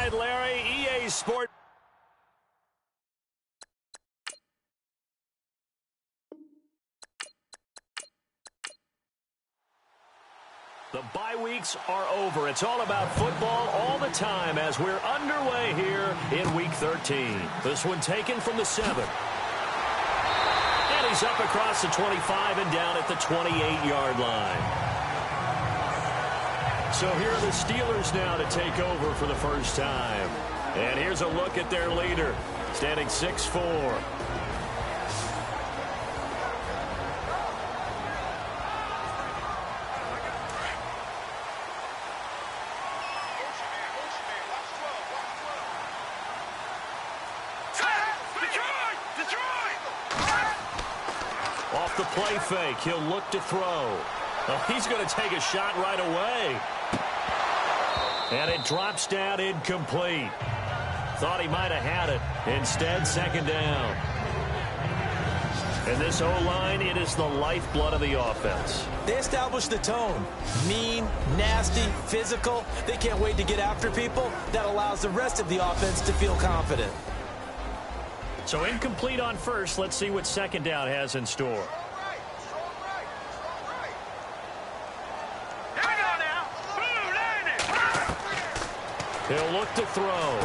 right, Larry, EA Sports. The bye weeks are over. It's all about football all the time as we're underway here in Week 13. This one taken from the 7. And he's up across the 25 and down at the 28-yard line. So here are the Steelers now to take over for the first time. And here's a look at their leader, standing 6'4". Off the play fake, he'll look to throw. Oh, he's going to take a shot right away. And it drops down incomplete. Thought he might have had it. Instead, second down. And this O-line, it is the lifeblood of the offense. They establish the tone. Mean, nasty, physical. They can't wait to get after people. That allows the rest of the offense to feel confident. So incomplete on first. Let's see what second down has in store. He'll look to throw.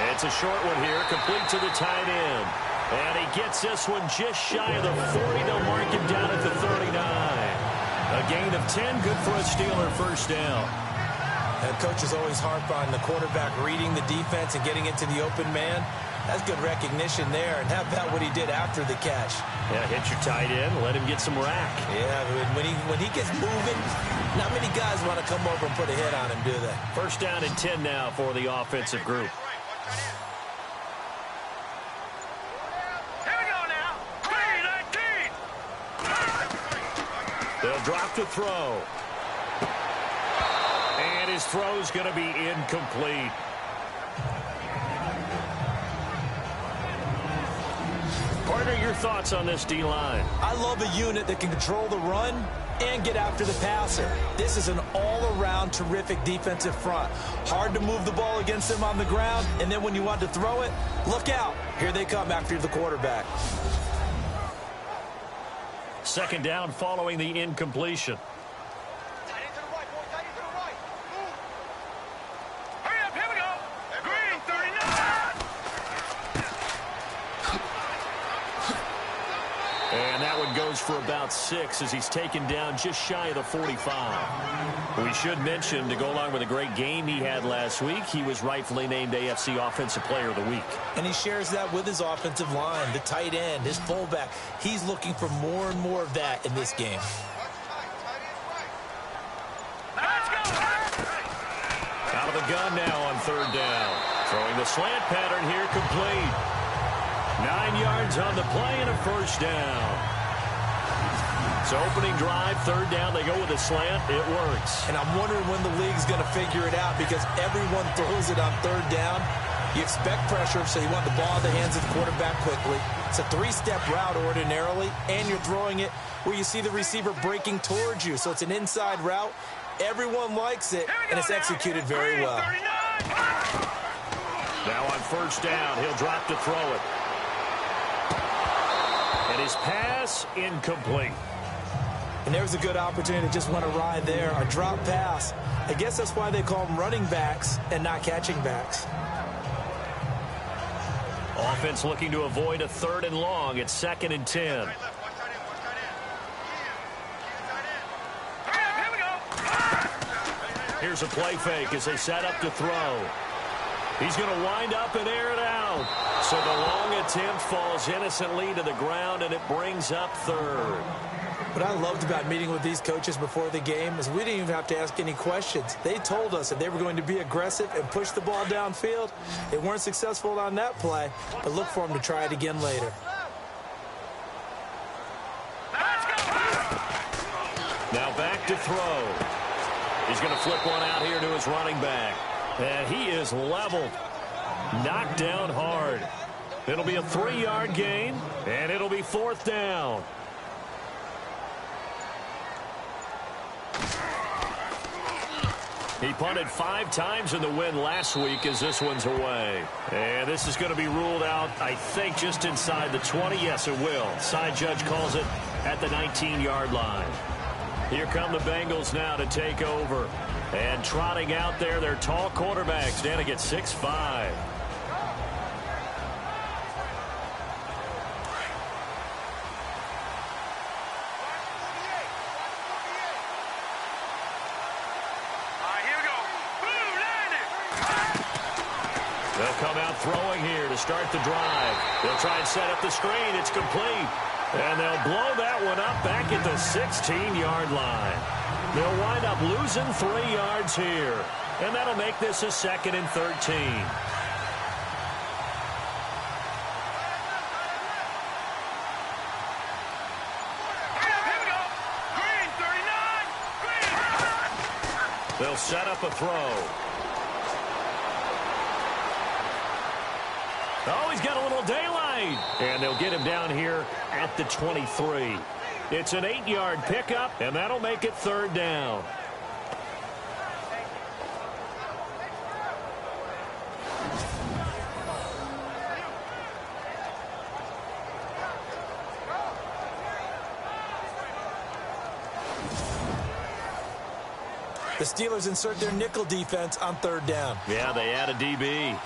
It's a short one here, complete to the tight end. And he gets this one just shy of the 40. They'll mark him down at the 39. A gain of 10, good for a Steeler first down. And coaches always harp on the quarterback reading the defense and getting into the open man. That's good recognition there. And how about what he did after the catch? Yeah, hit your tight end, let him get some rack. Yeah, when he gets moving, not many guys want to come over and put a hit on him, do they? First down and 10 now for the offensive group. Here we go now. 3-19. They'll drop to throw. And his throw's going to be incomplete. Partner, your thoughts on this D-line? I love a unit that can control the run and get after the passer. This is an all-around terrific defensive front. Hard to move the ball against them on the ground, and then when you want to throw it, look out. Here they come after the quarterback. Second down following the incompletion. And that one goes for about 6 as he's taken down just shy of the 45. We should mention, to go along with a great game he had last week, he was rightfully named AFC Offensive Player of the Week. And he shares that with his offensive line, the tight end, his fullback. He's looking for more and more of that in this game. Out of the gun now on third down. Throwing the slant pattern here, complete. 9 yards on the play and a first down. So opening drive, third down, they go with a slant. It works. And I'm wondering when the league's going to figure it out because everyone throws it on third down. You expect pressure, so you want the ball in the hands of the quarterback quickly. It's a 3-step route ordinarily, and you're throwing it where you see the receiver breaking towards you. So it's an inside route. Everyone likes it, and it's executed very well. Now on first down, he'll drop to throw it. And his pass incomplete. And there's a good opportunity to just want to ride there. A drop pass. I guess that's why they call them running backs and not catching backs. Offense looking to avoid a third and long. It's second and 10. Here's a play fake as they set up to throw. He's going to wind up and air it out. So the long attempt falls innocently to the ground, and it brings up third. What I loved about meeting with these coaches before the game is we didn't even have to ask any questions. They told us that they were going to be aggressive and push the ball downfield. They weren't successful on that play, but look for them to try it again later. Now back to throw. He's going to flip one out here to his running back. And he is leveled. Knocked down hard. It'll be a 3-yard gain, and it'll be fourth down. He punted 5 times in the win last week as this one's away. And this is going to be ruled out, I think, just inside the 20. Yes, it will. Side judge calls it at the 19-yard line. Here come the Bengals now to take over. And trotting out there, their tall quarterback standing at 6'5". They'll come out throwing here to start the drive. They'll try and set up the screen. It's complete. And they'll blow that one up back at the 16-yard line. They'll wind up losing 3 yards here. And that'll make this a 2nd and 13. They'll set up a throw. Oh, he's got a little daylight. And they'll get him down here at the 23. It's an 8-yard pickup, and that'll make it 3rd down. The Steelers insert their nickel defense on 3rd down. Yeah, they add a DB.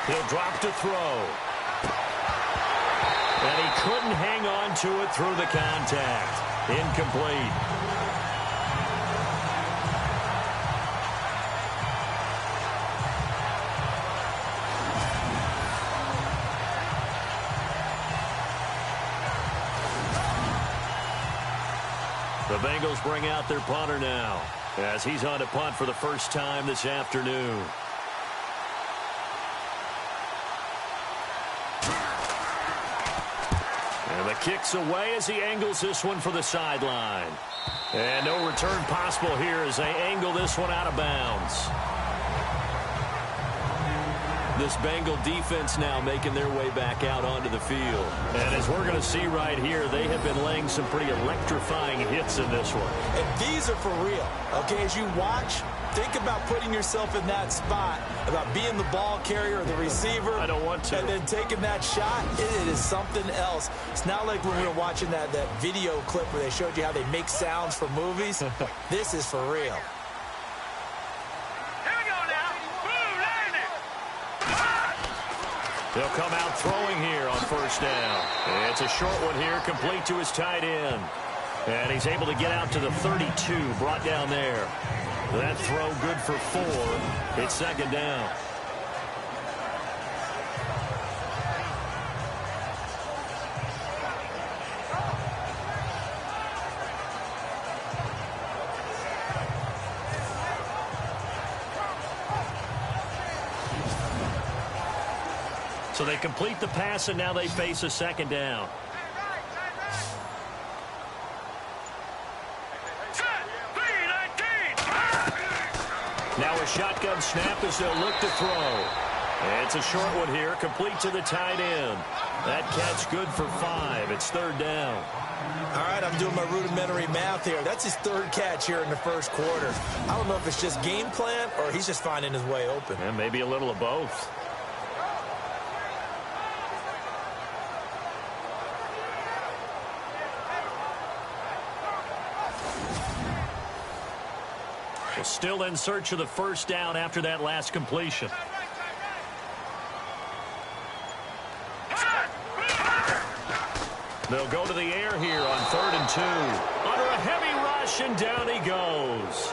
He'll drop to throw. And he couldn't hang on to it through the contact. Incomplete. The Bengals bring out their punter now as he's on to punt for the first time this afternoon. And the kick's away as he angles this one for the sideline. And no return possible here as they angle this one out of bounds. This Bengal defense now making their way back out onto the field. And as we're going to see right here, they have been laying some pretty electrifying hits in this one. And these are for real. Okay, as you watch, think about putting yourself in that spot, about being the ball carrier or the receiver. I don't want to. And then taking that shot, it is something else. It's not like when we were watching that video clip where they showed you how they make sounds for movies. This is for real. They'll come out throwing here on 1st down. It's a short one here, complete to his tight end. And he's able to get out to the 32, brought down there. That throw good for 4. It's 2nd down. So they complete the pass, and now they face a 2nd down. Now a shotgun snap as they'll look to throw. It's a short one here, complete to the tight end. That catch good for 5. It's 3rd down. All right, I'm doing my rudimentary math here. That's his 3rd catch here in the 1st quarter. I don't know if it's just game plan or he's just finding his way open. And maybe a little of both. Still in search of the 1st down after that last completion. They'll go to the air here on 3rd and 2. Under a heavy rush, and down he goes.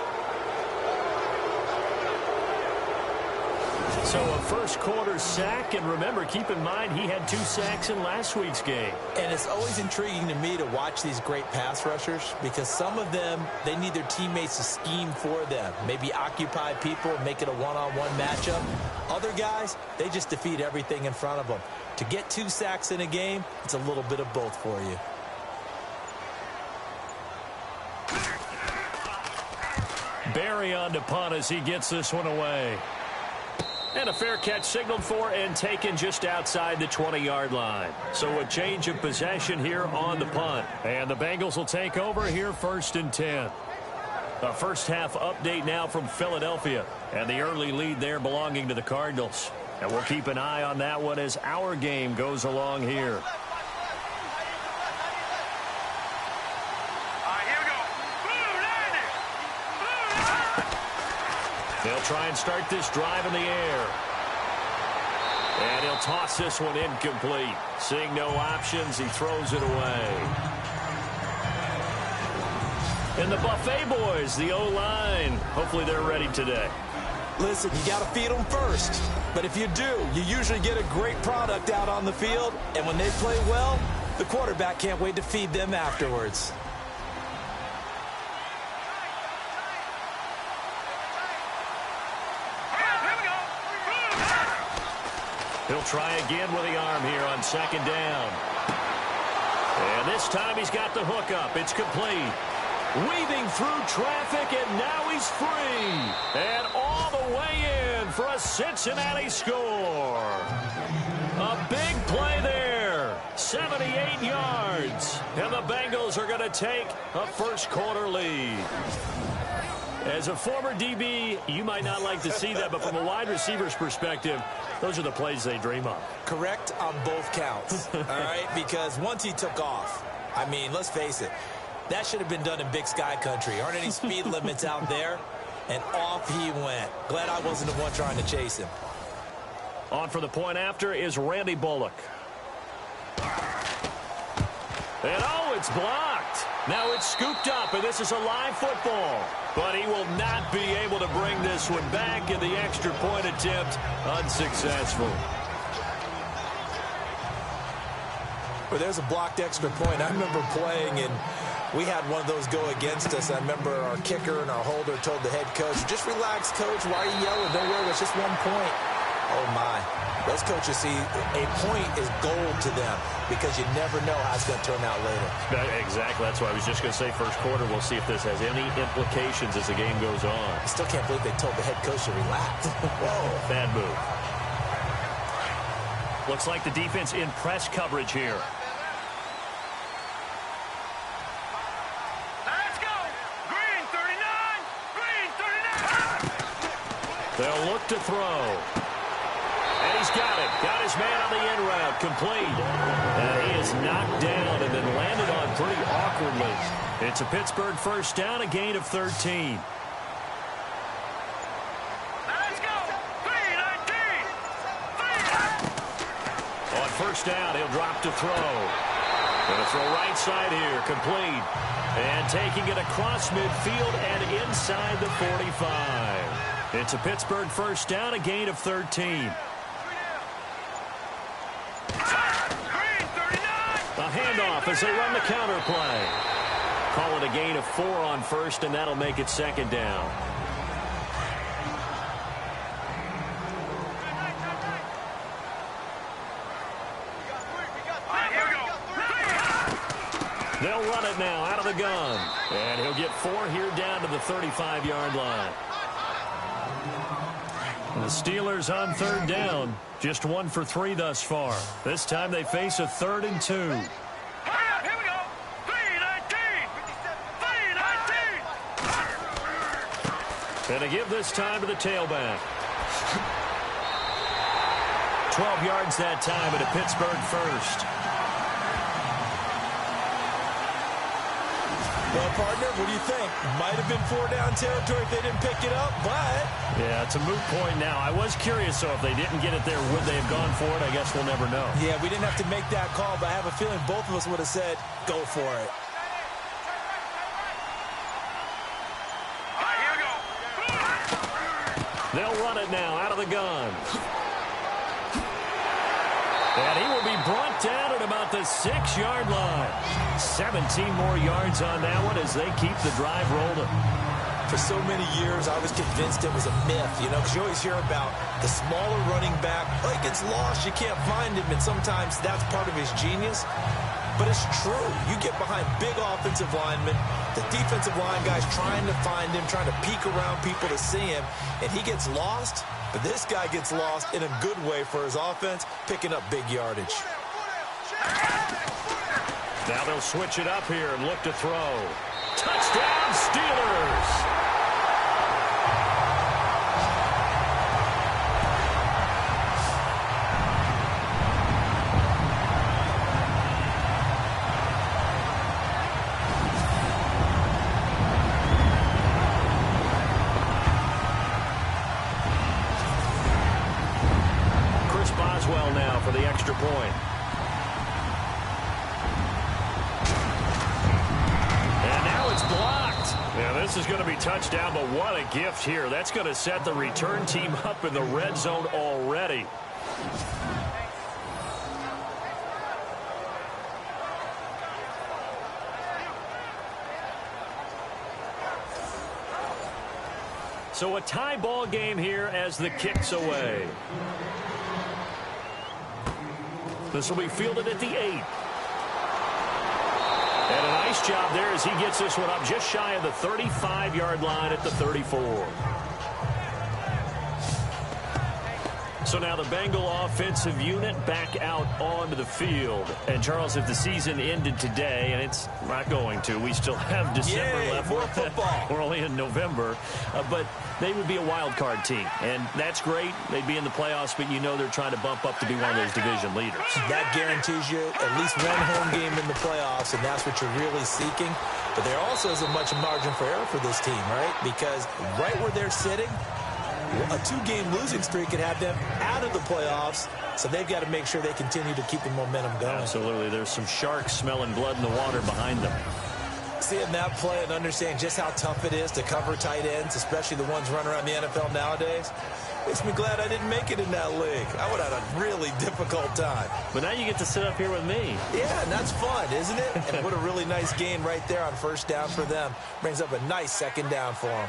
So a 1st quarter sack, and remember, keep in mind he had 2 sacks in last week's game. And it's always intriguing to me to watch these great pass rushers because some of them, they need their teammates to scheme for them. Maybe occupy people, make it a one-on-one matchup. Other guys, they just defeat everything in front of them. To get 2 sacks in a game, it's a little bit of both for you. Barry on to punt as he gets this one away. And a fair catch signaled for and taken just outside the 20-yard line. So a change of possession here on the punt. And the Bengals will take over here 1st and 10. A first-half update now from Philadelphia. And the early lead there belonging to the Cardinals. And we'll keep an eye on that one as our game goes along here. They'll try and start this drive in the air. And he'll toss this one incomplete. Seeing no options, he throws it away. And the Buffet boys, the O-line, hopefully they're ready today. Listen, you got to feed them first. But if you do, you usually get a great product out on the field. And when they play well, the quarterback can't wait to feed them afterwards. He'll try again with the arm here on 2nd down. And this time he's got the hook up. It's complete. Weaving through traffic, and now he's free. And all the way in for a Cincinnati score. A big play there. 78 yards. And the Bengals are going to take a first-quarter lead. As a former DB, you might not like to see that, but from a wide receiver's perspective, those are the plays they dream of. Correct on both counts, all right? Because once he took off, I mean, let's face it, that should have been done in Big Sky country. Aren't any speed limits out there? And off he went. Glad I wasn't the one trying to chase him. On for the point after is Randy Bullock. And oh, it's blocked. Now it's scooped up, and this is a live football. But he will not be able to bring this one back in the extra point attempt. Unsuccessful. Well, there's a blocked extra point. I remember playing, and we had one of those go against us. I remember our kicker and our holder told the head coach, just relax, coach. Why are you yelling? Don't worry, it's just 1 point. Oh, my. Those coaches see a point is gold to them because you never know how it's going to turn out later. Exactly. That's why I was just going to say first quarter. We'll see if this has any implications as the game goes on. I still can't believe they told the head coach to relax. Whoa. Bad move. Looks like the defense in press coverage here. Let's go. Green 39. Green 39. They'll look to throw. And he's got it. Got his man on the in route. Complete. And he is knocked down and then landed on pretty awkwardly. It's a Pittsburgh first down, a gain of 13. Let's go. Green 19. On first down, he'll drop to throw. Going to throw right side here. Complete. And taking it across midfield and inside the 45. It's a Pittsburgh first down, a gain of 13. A handoff as they run the counter play. Call it a gain of 4 on first, and that'll make it 2nd down. They'll run it now out of the gun. And he'll get 4 here down to the 35-yard line. The Steelers on 3rd down. Just 1 for 3 thus far. This time they face a 3rd and 2. Here we go. 3-19. 3-19. And to give this time to the tailback. 12 yards that time at a Pittsburgh first. Well, partner, what do you think? Might have been 4-down territory if they didn't pick it up, but... Yeah, it's a moot point now. I was curious, so if they didn't get it there, would they have gone for it? I guess we'll never know. Yeah, we didn't have to make that call, but I have a feeling both of us would have said, go for it. All right, here we go. They'll run it now out of the gun. And he will be brought down at about the 6-yard line. 17 more yards on that one as they keep the drive rolling. For so many years, I was convinced it was a myth, you know, because you always hear about the smaller running back. Oh, he gets lost, you can't find him, and sometimes that's part of his genius. But it's true. You get behind big offensive linemen, the defensive line guys trying to find him, trying to peek around people to see him, and he gets lost. But this guy gets lost in a good way for his offense, picking up big yardage. Now they'll switch it up here and look to throw. Touchdown, Steelers! Now for the extra point. And now it's blocked. Yeah, this is going to be touchdown, but what a gift here. That's going to set the return team up in the red zone already. So a tie ball game here as the kick's away. This will be fielded at the 8. And a nice job there as he gets this one up just shy of the 35-yard line at the 34. So now the Bengal offensive unit back out onto the field. And, Charles, if the season ended today, and it's not going to, we still have December left. More football. We're only in November. But they would be a wild card team. And that's great. They'd be in the playoffs, but you know they're trying to bump up to be one of those division leaders. That guarantees you at least one home game in the playoffs, and that's what you're really seeking. But there also isn't much margin for error for this team, right? Because right where they're sitting, a 2-game losing streak could have them out of the playoffs, so they've got to make sure they continue to keep the momentum going. Absolutely. There's some sharks smelling blood in the water behind them. Seeing that play and understand just how tough it is to cover tight ends, especially the ones running around the NFL nowadays, makes me glad I didn't make it in that league. I would have had a really difficult time. But now you get to sit up here with me. Yeah, and that's fun, isn't it? And what a really nice gain right there on first down for them. Brings up a nice second down for them.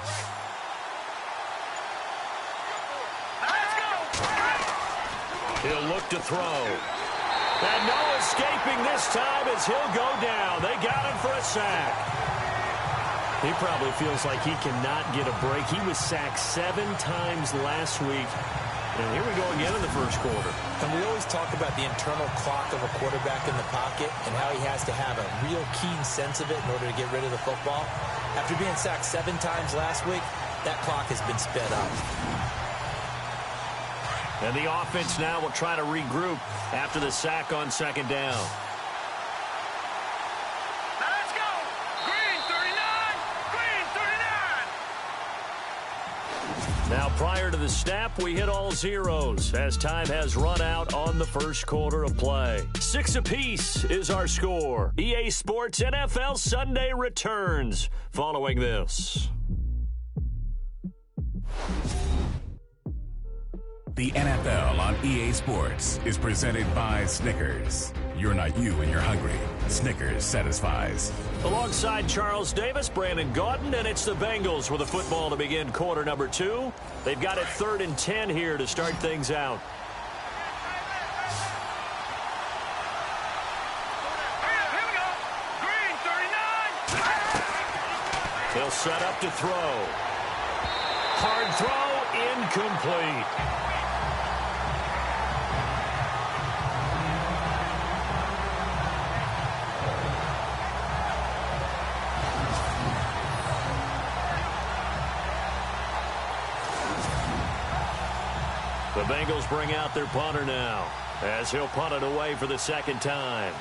He'll look to throw. And no escaping this time as he'll go down. They got him for a sack. He probably feels like he cannot get a break. He was sacked 7 times last week. And here we go again in the first quarter. And we always talk about the internal clock of a quarterback in the pocket and how he has to have a real keen sense of it in order to get rid of the football. After being sacked 7 times last week, that clock has been sped up. And the offense now will try to regroup after the sack on second down. Now let's go. Green 39. Green 39. Now prior to the snap, we hit all zeros as time has run out on the first quarter of play. 6 apiece is our score. EA Sports NFL Sunday returns following this. The NFL on EA Sports is presented by Snickers. You're not you when you're hungry. Snickers satisfies. Alongside Charles Davis, Brandon Gaudin, and it's the Bengals with a football to begin quarter number 2. They've got it 3rd and 10 here to start things out. Here we go. Green 39. They'll set up to throw. Hard throw, incomplete. The Bengals bring out their punter now as he'll punt it away for the second time.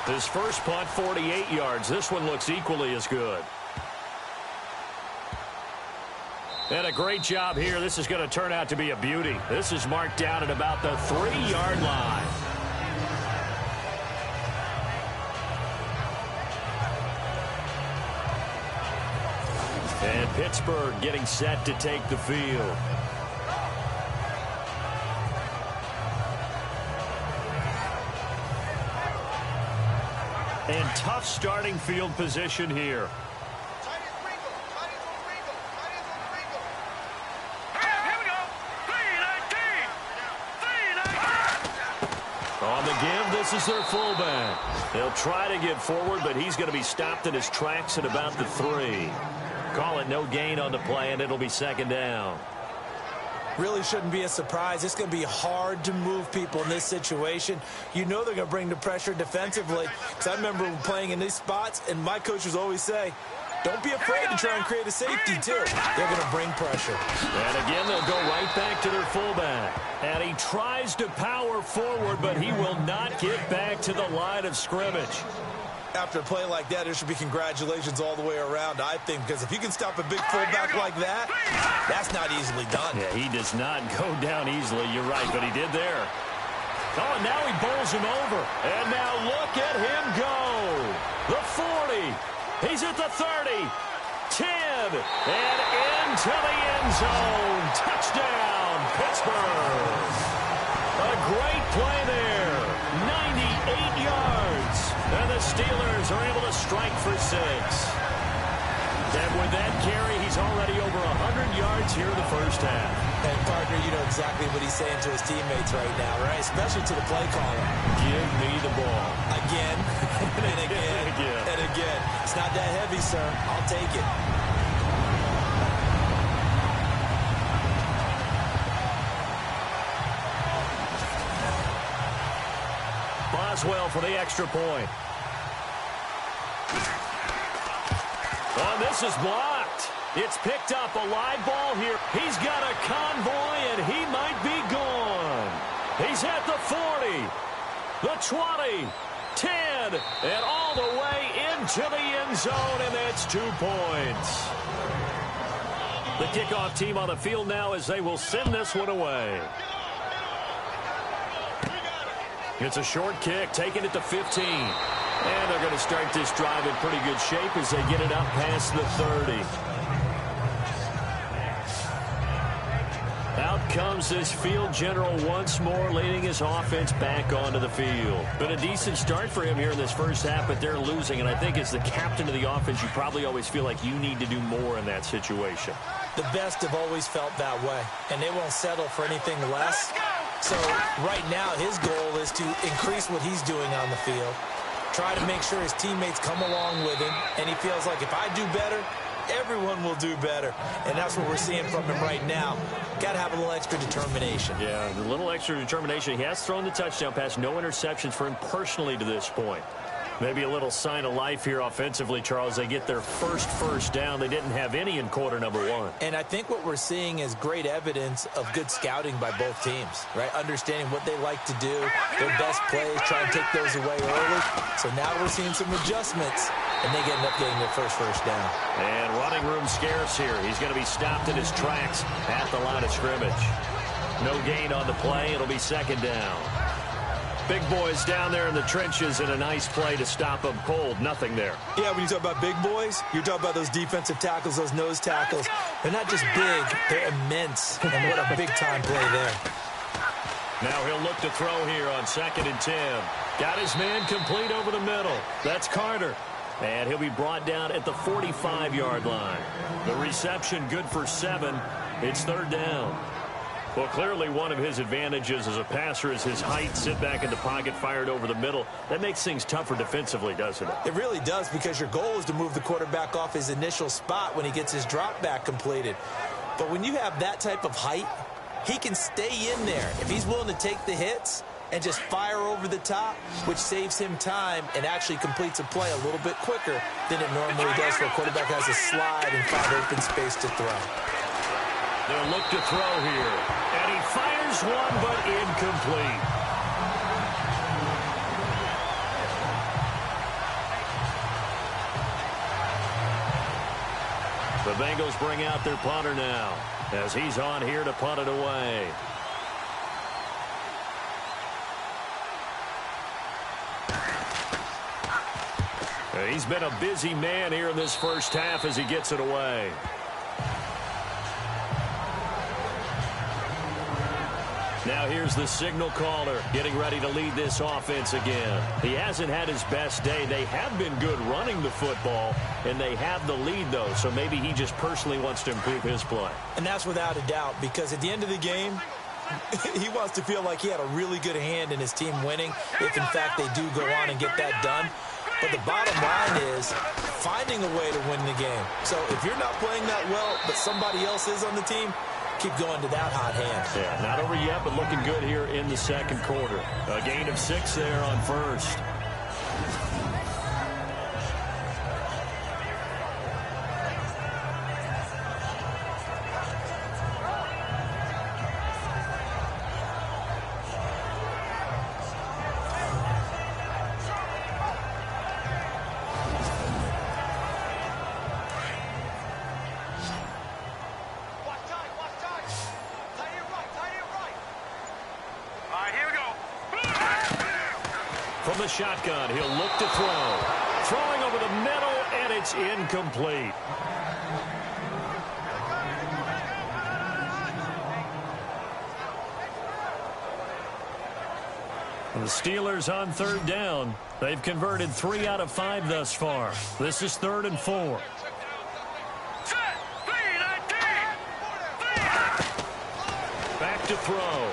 His first punt, 48 yards. This one looks equally as good. And a great job here. This is going to turn out to be a beauty. This is marked down at about the 3-yard line. And Pittsburgh getting set to take the field. And tough starting field position here. Here we go. 319. 319. On the give, this is their fullback. They'll try to get forward, but he's going to be stopped in his tracks at about the 3. Call it no gain on the play, and it'll be second down. Really shouldn't be a surprise. It's going to be hard to move people in this situation. You know they're going to bring the pressure defensively. Because I remember playing in these spots, and my coaches always say, don't be afraid to try and create a safety, too. They're going to bring pressure. And again, they'll go right back to their fullback. And he tries to power forward, but he will not get back to the line of scrimmage. After a play like that, there should be congratulations all the way around, I think, because if you can stop a big fullback like that, that's not easily done. Yeah, he does not go down easily. You're right, but he did there. Oh, and now he bowls him over. And now look at him go. The 40. He's at the 30. 10. And into the end zone. Touchdown, Pittsburgh. A great play there. 98 yards. And the Steelers are able to strike for 6. And with that carry, he's already over 100 yards here in the first half. And, partner, you know exactly what he's saying to his teammates right now, right? Especially to the play caller. Give me the ball. Again, and again, and again. It's not that heavy, sir. I'll take it. Boswell for the extra point. Oh, this is blocked. It's picked up, a live ball here. He's got a convoy, and he might be gone. He's at the 40, the 20, 10, and all the way into the end zone, and that's 2 points. The kickoff team on the field now as they will send this one away. It's a short kick, taking it to 15. And they're going to start this drive in pretty good shape as they get it up past the 30. Out comes this field general once more, leading his offense back onto the field. Been a decent start for him here in this first half, but they're losing. And I think as the captain of the offense, you probably always feel like you need to do more in that situation. The best have always felt that way, and they won't settle for anything less. So right now, his goal is to increase what he's doing on the field. Try to make sure his teammates come along with him, and he feels like if I do better, everyone will do better. And that's what we're seeing from him right now. Got to have a little extra determination. Yeah, a little extra determination. He has thrown the touchdown pass. No interceptions for him personally to this point. Maybe a little sign of life here offensively, Charles. They get their first down. They didn't have any in quarter number 1. And I think what we're seeing is great evidence of good scouting by both teams, right? Understanding what they like to do, their best plays, try and take those away early. So now we're seeing some adjustments, and they end up getting their first down. And running room scarce here. He's going to be stopped in his tracks at the line of scrimmage. No gain on the play. It'll be second down. Big boys down there in the trenches, and a nice play to stop them cold. Nothing there. Yeah, when you talk about big boys, you're talking about those defensive tackles, those nose tackles. They're not just big, they're immense. And what a big-time play there. Now he'll look to throw here on 2nd and 10. Got his man complete over the middle. That's Carter. And he'll be brought down at the 45-yard line. The reception good for 7. It's 3rd down. Well, clearly one of his advantages as a passer is his height. Sit back in the pocket, fired over the middle. That makes things tougher defensively, doesn't it? It really does, because your goal is to move the quarterback off his initial spot when he gets his drop back completed. But when you have that type of height, he can stay in there. If he's willing to take the hits and just fire over the top, which saves him time and actually completes a play a little bit quicker than it normally does for a quarterback who has a slide and find open space to throw. They'll look to throw here. And he fires one, but incomplete. The Bengals bring out their punter now as he's on here to punt it away. He's been a busy man here in this first half as he gets it away. Now here's the signal caller getting ready to lead this offense again. He hasn't had his best day. They have been good running the football, and they have the lead, though, so maybe he just personally wants to improve his play. And that's without a doubt, because at the end of the game, He wants to feel like he had a really good hand in his team winning, if in fact they do go on and get that done. But the bottom line is finding a way to win the game. So if you're not playing that well, but somebody else is on the team, keep going to that hot hand. Yeah, not over yet, but looking good here in the second quarter. A gain of 6 there on first. From the shotgun, he'll look to throw. Throwing over the middle, and it's incomplete. And the Steelers on third down. They've converted 3 out of 5 thus far. This is 3rd and 4. Back to throw.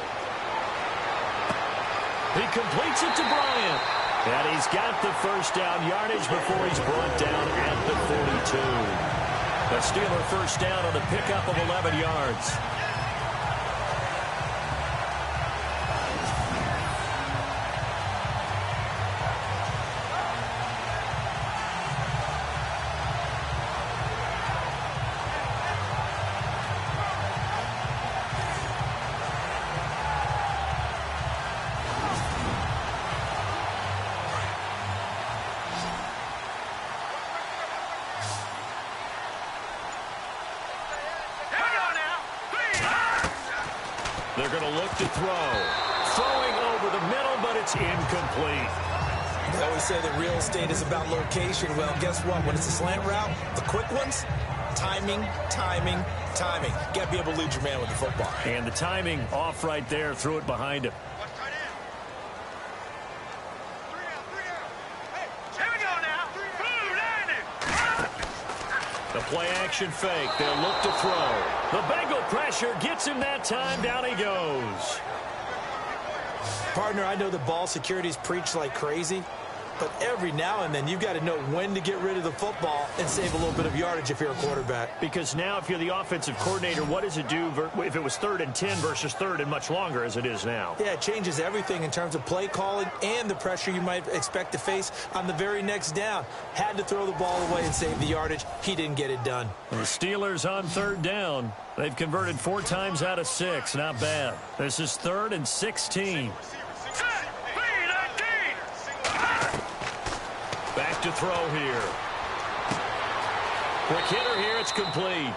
He completes it to Bryant. And he's got the first down yardage before he's brought down at the 42. The Steeler first down on a pickup of 11 yards. They're going to look to throw. Throwing over the middle, but it's incomplete. They always say that real estate is about location. Well, guess what? When it's a slant route, the quick ones, timing, timing, timing. Got to be able to lead your man with the football. And the timing off right there. Threw it behind him. The play-action fake. They'll look to throw. The Bengal pressure gets him that time. Down he goes. Partner, I know the ball security's preached like crazy, but every now and then you've got to know when to get rid of the football and save a little bit of yardage if you're a quarterback. Because now if you're the offensive coordinator, what does it do if it was 3rd and 10 versus 3rd and much longer as it is now? Yeah, it changes everything in terms of play calling and the pressure you might expect to face on the very next down. Had to throw the ball away and save the yardage. He didn't get it done. The Steelers on third down. They've converted 4 times out of 6. Not bad. This is 3rd and 16. Back to throw here. Quick hitter here. It's complete.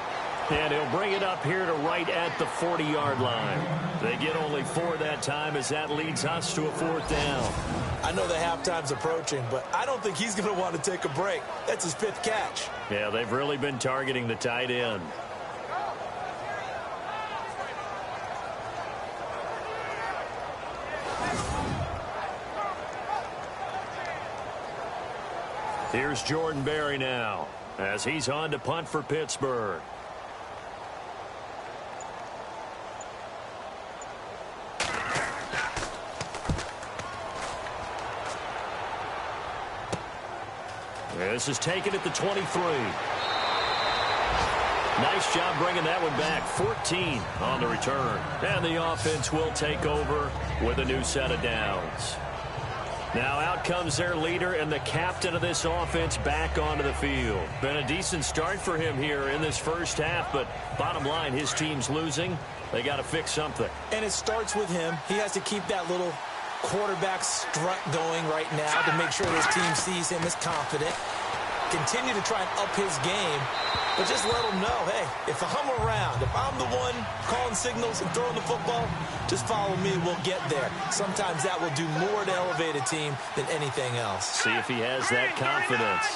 And he'll bring it up here to right at the 40-yard line. They get only 4 that time as that leads us to a 4th down. I know the halftime's approaching, but I don't think he's going to want to take a break. That's his 5th catch. Yeah, they've really been targeting the tight end. Here's Jordan Berry now as he's on to punt for Pittsburgh. This is taken at the 23. Nice job bringing that one back. 14 on the return. And the offense will take over with a new set of downs. Now out comes their leader and the captain of this offense back onto the field. Been a decent start for him here in this first half, but bottom line, his team's losing. They got to fix something. And it starts with him. He has to keep that little quarterback strut going right now to make sure his team sees him as confident. Continue to try and up his game, but just let him know, hey, if I'm around, if I'm the one calling signals and throwing the football, just follow me, we'll get there. Sometimes that will do more to elevate a team than anything else. See if he has that confidence.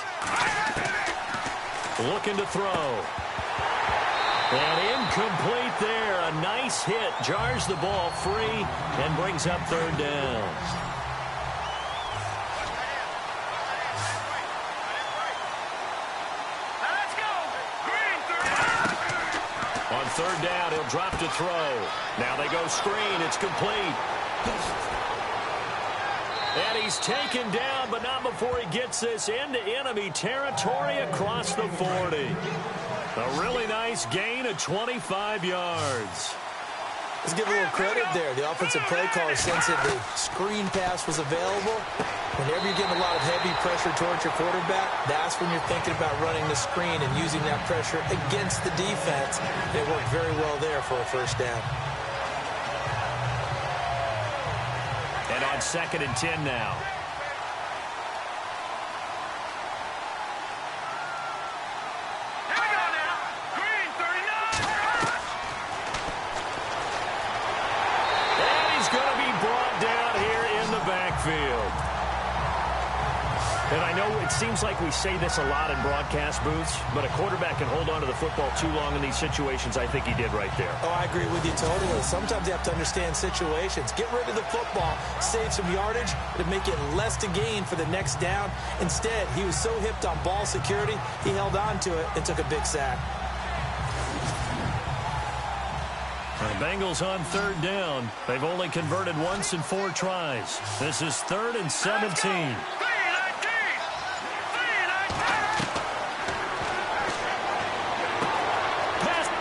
Looking to throw. And incomplete there. A nice hit. Jars the ball free and brings up 3rd down. On On third down, he'll drop to throw. Now they go screen. It's complete. And he's taken down, but not before he gets this into enemy territory across the 40. A really nice gain of 25 yards. Let's give a little credit there. The offensive play caller sensed that the screen pass was available. Whenever you're getting a lot of heavy pressure towards your quarterback, that's when you're thinking about running the screen and using that pressure against the defense. It worked very well there for a first down. And on 2nd and 10 now. And I know it seems like we say this a lot in broadcast booths, but a quarterback can hold on to the football too long in these situations. I think he did right there. Oh, I agree with you totally. Sometimes you have to understand situations. Get rid of the football, save some yardage to make it less to gain for the next down. Instead, he was so hipped on ball security, he held on to it and took a big sack. The Bengals on third down. They've only converted once in 4 tries. This is 3rd and 17.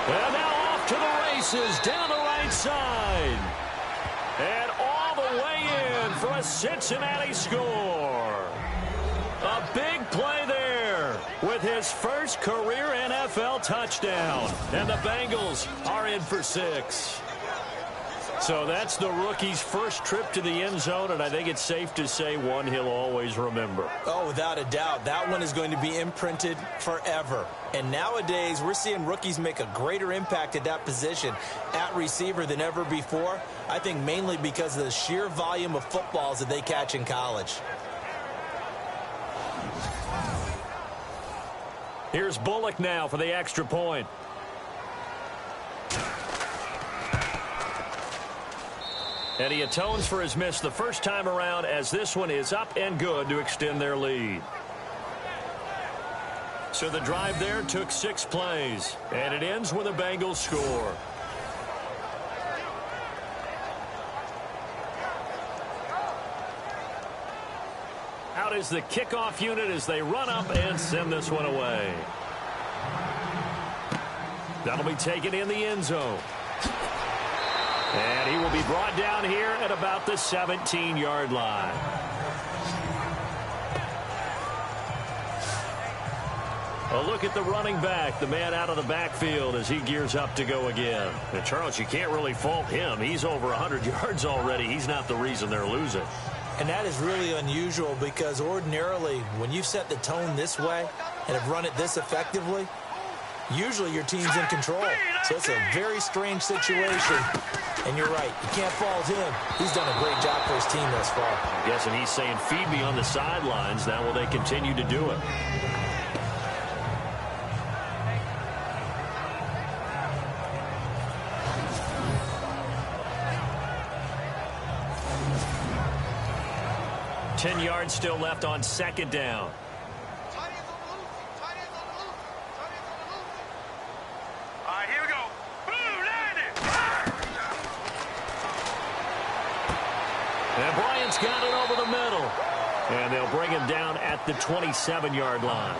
And now off to the races, down the right side. And all the way in for a Cincinnati score. A big play there with his first career NFL touchdown. And the Bengals are in for 6. So that's the rookie's first trip to the end zone, and I think it's safe to say one he'll always remember. Oh, without a doubt. That one is going to be imprinted forever. And nowadays, we're seeing rookies make a greater impact at that position at receiver than ever before. I think mainly because of the sheer volume of footballs that they catch in college. Here's Bullock now for the extra point. And he atones for his miss the first time around, as this one is up and good to extend their lead. So the drive there took 6 plays, and it ends with a Bengals score. Out is the kickoff unit as they run up and send this one away. That'll be taken in the end zone. And he will be brought down here at about the 17-yard line. A look at the running back, the man out of the backfield as he gears up to go again. And Charles, you can't really fault him. He's over 100 yards already. He's not the reason they're losing. And that is really unusual because ordinarily when you've set the tone this way and have run it this effectively, usually your team's in control. So it's a very strange situation. And you're right. You can't fault him. He's done a great job for his team thus far. I guess, and he's saying, feed me on the sidelines. Now will they continue to do it? Ten yards still left on 2nd down. And Bryant's got it over the middle. And they'll bring him down at the 27-yard line.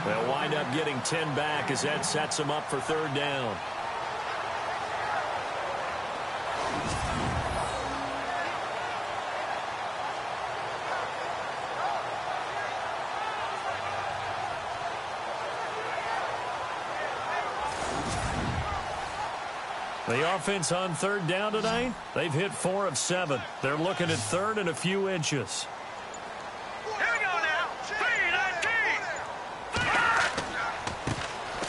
They'll wind up getting 10 back as that sets him up for 3rd down. The offense on 3rd down tonight, they've hit 4 of 7. They're looking at 3rd and a few inches. Here we go now.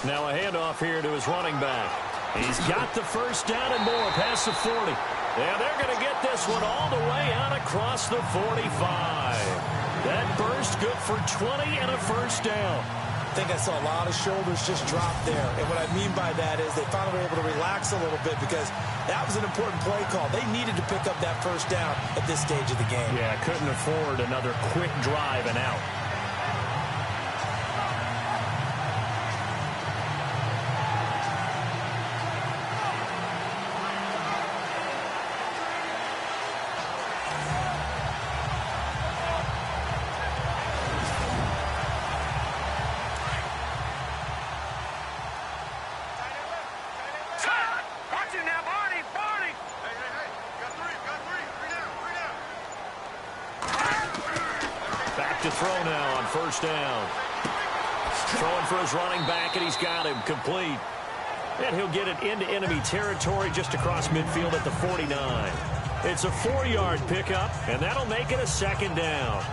3-19. Now a handoff here to his running back. He's got the first down and more past the 40. And they're going to get this one all the way out across the 45. That burst good for 20 and a first down. I think I saw a lot of shoulders just drop there. And what I mean by that is they finally were able to relax a little bit because that was an important play call. They needed to pick up that first down at this stage of the game. Yeah, couldn't afford another quick drive and out. to throw now on first down. Throwing for his running back, and he's got him complete. And he'll get it into enemy territory just across midfield at the 49. It's a 4-yard pickup, and that'll make it a second down.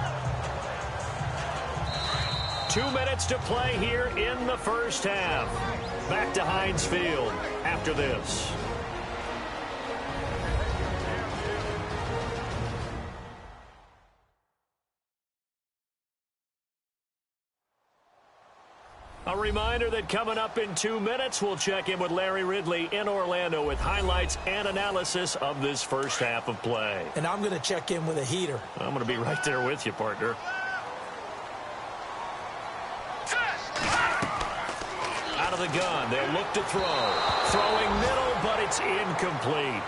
2 minutes to play here in the first half. Back to Heinz Field after this. A reminder that coming up in 2 minutes, we'll check in with Larry Ridley in Orlando with highlights and analysis of this first half of play. And I'm going to check in with a heater. I'm going to be right there with you, partner. Out of the gun, they'll look to throw. Throwing middle, but it's incomplete.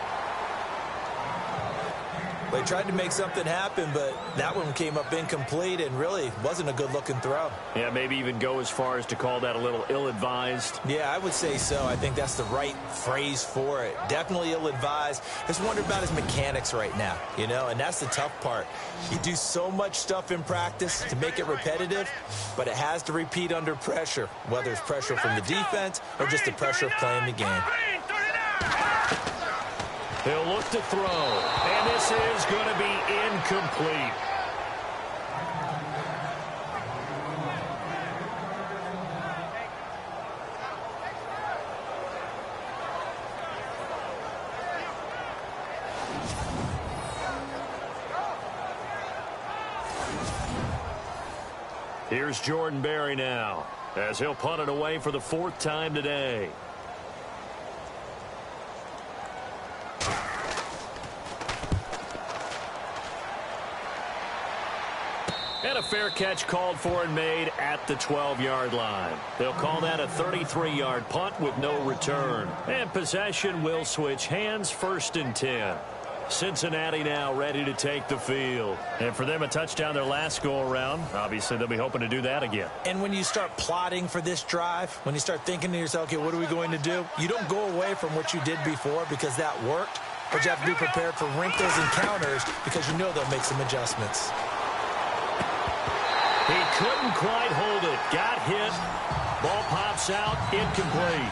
They tried to make something happen, but that one came up incomplete and really wasn't a good-looking throw. Yeah, maybe even go as far as to call that a little ill-advised. Yeah, I would say so. I think that's the right phrase for it. Definitely ill-advised. Just wondered about his mechanics right now, you know, and that's the tough part. You do so much stuff in practice to make it repetitive, but it has to repeat under pressure, whether it's pressure from the defense or just the pressure of playing the game. He'll look to throw, and this is going to be incomplete. Here's Jordan Berry now, as he'll punt it away for the 4th time today. And a fair catch called for and made at the 12-yard line. They'll call that a 33-yard punt with no return. And possession will switch hands, 1st and 10. Cincinnati now ready to take the field. And for them, a touchdown their last go-around. Obviously, they'll be hoping to do that again. And when you start plotting for this drive, when you start thinking to yourself, okay, what are we going to do? You don't go away from what you did before because that worked, but you have to be prepared for wrinkles and counters because you know they'll make some adjustments. He couldn't quite hold it. Got hit. Ball pops out. Incomplete.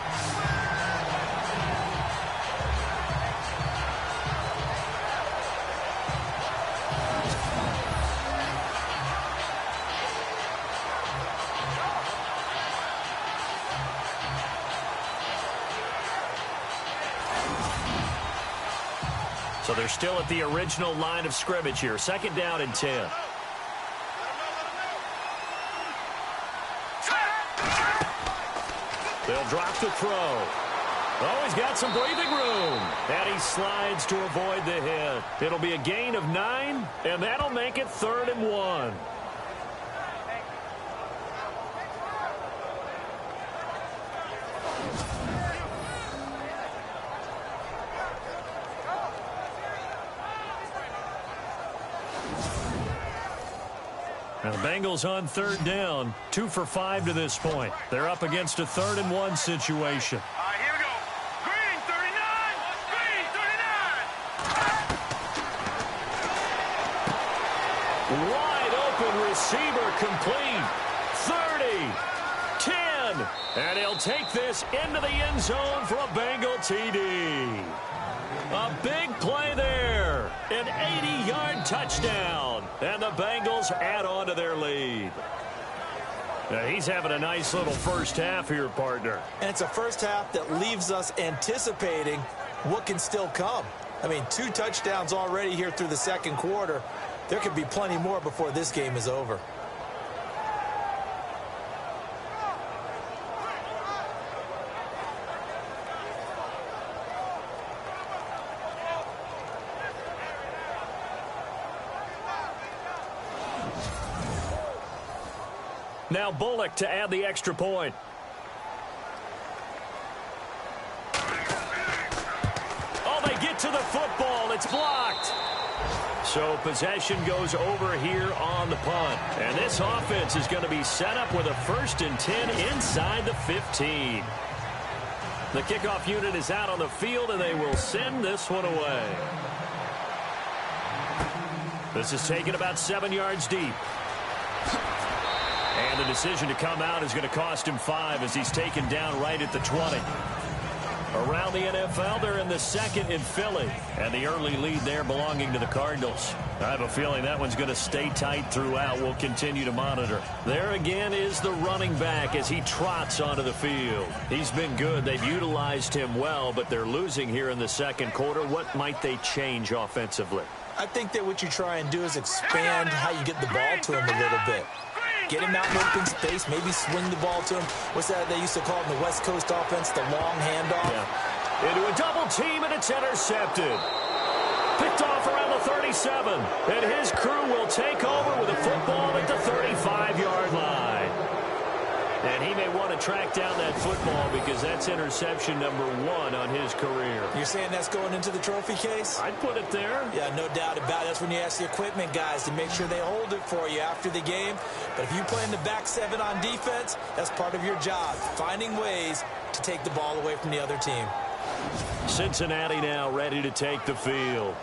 So they're still at the original line of scrimmage here. 2nd down and 10. They'll drop the throw. Oh, he's got some breathing room. And he slides to avoid the hit. It'll be a gain of 9, and that'll make it 3rd and 1. Now the Bengals on 3rd down, 2 for 5 to this point. They're up against a 3rd and 1 situation. All right, here we go. Green 39. Green 39. Wide open receiver complete. 30, 10, and he'll take this into the end zone for a Bengal TD. A big play there. An 80-yard touchdown. And the Bengals add on to their lead. Now, he's having a nice little first half here, partner. And it's a first half that leaves us anticipating what can still come. I mean, 2 touchdowns already here through the 2nd quarter. There could be plenty more before this game is over. Now Bullock to add the extra point. Oh, they get to the football. It's blocked. So possession goes over here on the punt. And this offense is going to be set up with a 1st and 10 inside the 15. The kickoff unit is out on the field, and they will send this one away. This is taken about 7 yards deep. And the decision to come out is going to cost him 5 as he's taken down right at the 20. Around the NFL, they're in the second in Philly, and the early lead there belonging to the Cardinals. I have a feeling that one's going to stay tight throughout. We'll continue to monitor. There again is the running back as he trots onto the field. He's been good. They've utilized him well, but they're losing here in the second quarter. What might they change offensively? I think that what you try and do is expand how you get the ball to him a little bit. Get him out in open space, maybe swing the ball to him. What's that they used to call in the West Coast offense, the long handoff? Yeah. Into a double team, and it's intercepted. Picked off around the 37, and his crew will take over with a football at the 35-yard line. And he may want to track down that football because that's interception number 1 on his career. You're saying that's going into the trophy case? I'd put it there. Yeah, no doubt about it. That's when you ask the equipment guys to make sure they hold it for you after the game. But if you play in the back 7 on defense, that's part of your job, finding ways to take the ball away from the other team. Cincinnati now ready to take the field.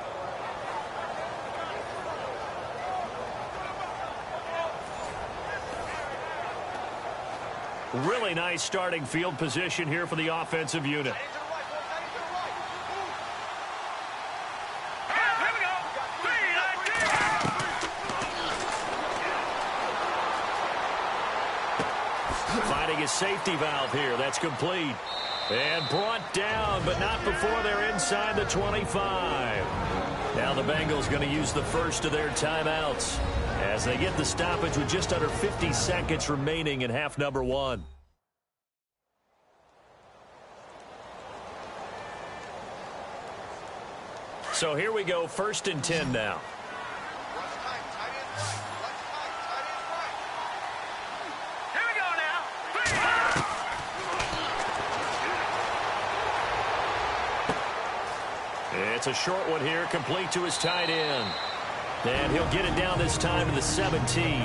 Really nice starting field position here for the offensive unit. Finding his safety valve here. That's complete. And brought down, but not before they're inside the 25. Now the Bengals going to use the first of their timeouts as they get the stoppage with just under 50 seconds remaining in half number 1. So here we go, 1st and 10 now. Here we go now. It's a short one here, complete to his tight end. And he'll get it down this time to the 17.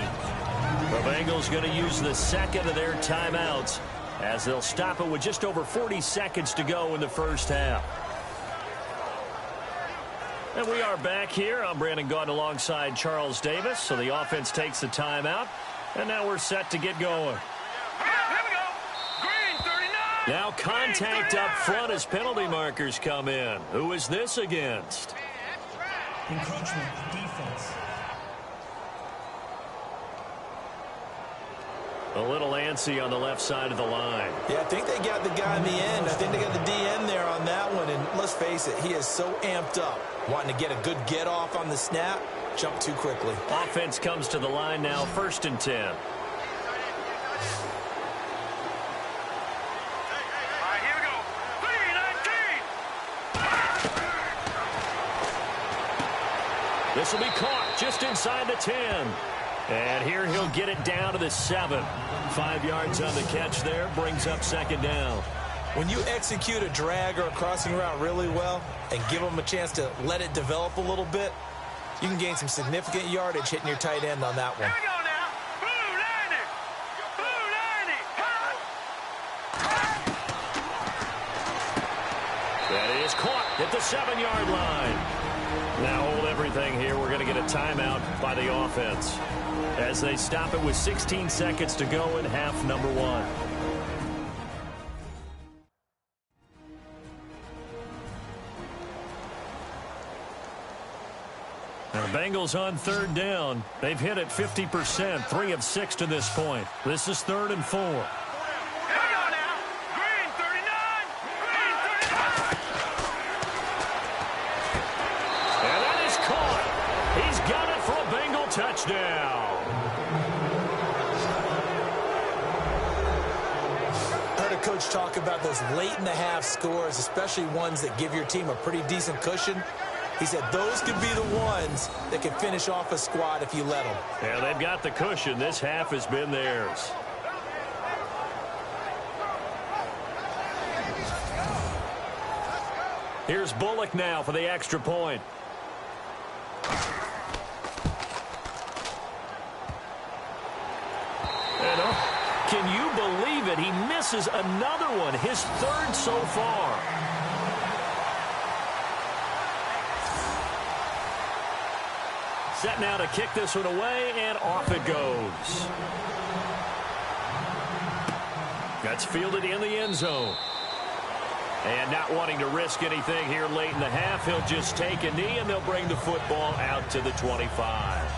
The Bengals going to use the second of their timeouts as they'll stop it with just over 40 seconds to go in the first half. And we are back here. I'm Brandon Gaudin alongside Charles Davis. So the offense takes the timeout, and now we're set to get going. Here we go. Green 39. Now contact up front as penalty markers come in. Who is this against? Encroachment defense. A little antsy on the left side of the line. Yeah, I think they got the guy in the end. I think they got the DN there on that one. And let's face it, he is so amped up, wanting to get a good get off on the snap, jump too quickly. Offense comes to the line now, 1st and 10. All right, here we go. 3-19. This will be caught just inside the 10. And here he'll get it down to the 7. 5 yards on the catch there, brings up 2nd down. When you execute a drag or a crossing route really well and give them a chance to let it develop a little bit, you can gain some significant yardage hitting your tight end on that one. Here we go now. Blue 90. Blue 90. That is caught at the 7-yard line. Now hold everything here. We're going to get a timeout by the offense as they stop it with 16 seconds to go in half number 1. Now the Bengals on 3rd down. They've hit it 50%, 3 of 6 to this point. This is 3rd and 4. Here we go now. Green 39. Green 39. And that is caught. He's got it for a Bengal touchdown. Heard a coach talk about those late in the half scores, especially ones that give your team a pretty decent cushion. He said those could be the ones that can finish off a squad if you let them. Yeah, they've got the cushion. This half has been theirs. Here's Bullock now for the extra point. And can you believe it? He misses another one, his 3rd so far. Set now to kick this one away, and off it goes. That's fielded in the end zone. And not wanting to risk anything here late in the half, he'll just take a knee, and they'll bring the football out to the 25.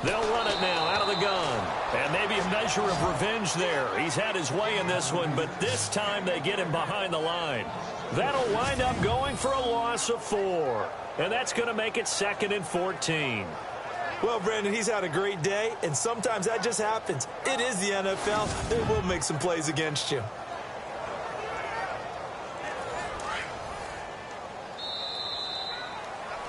They'll run it now out of the gun. And maybe a measure of revenge there. He's had his way in this one, but this time they get him behind the line. That'll wind up going for a loss of 4. And that's going to make it 2nd and 14. Well, Brandon, he's had a great day, and sometimes that just happens. It is the NFL. They will make some plays against you.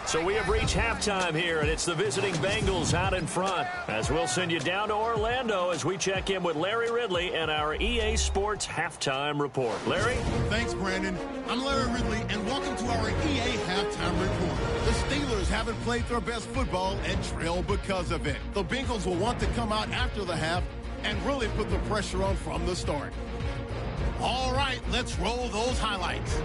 So we have reached halftime here, and it's the visiting Bengals out in front. As we'll send you down to Orlando as we check in with Larry Ridley and our EA Sports Halftime Report. Larry? Thanks, Brandon. I'm Larry Ridley, and welcome to our EA Halftime Report. The Steelers haven't played their best football and trail because of it. The Bengals will want to come out after the half and really put the pressure on from the start. All right, let's roll those highlights.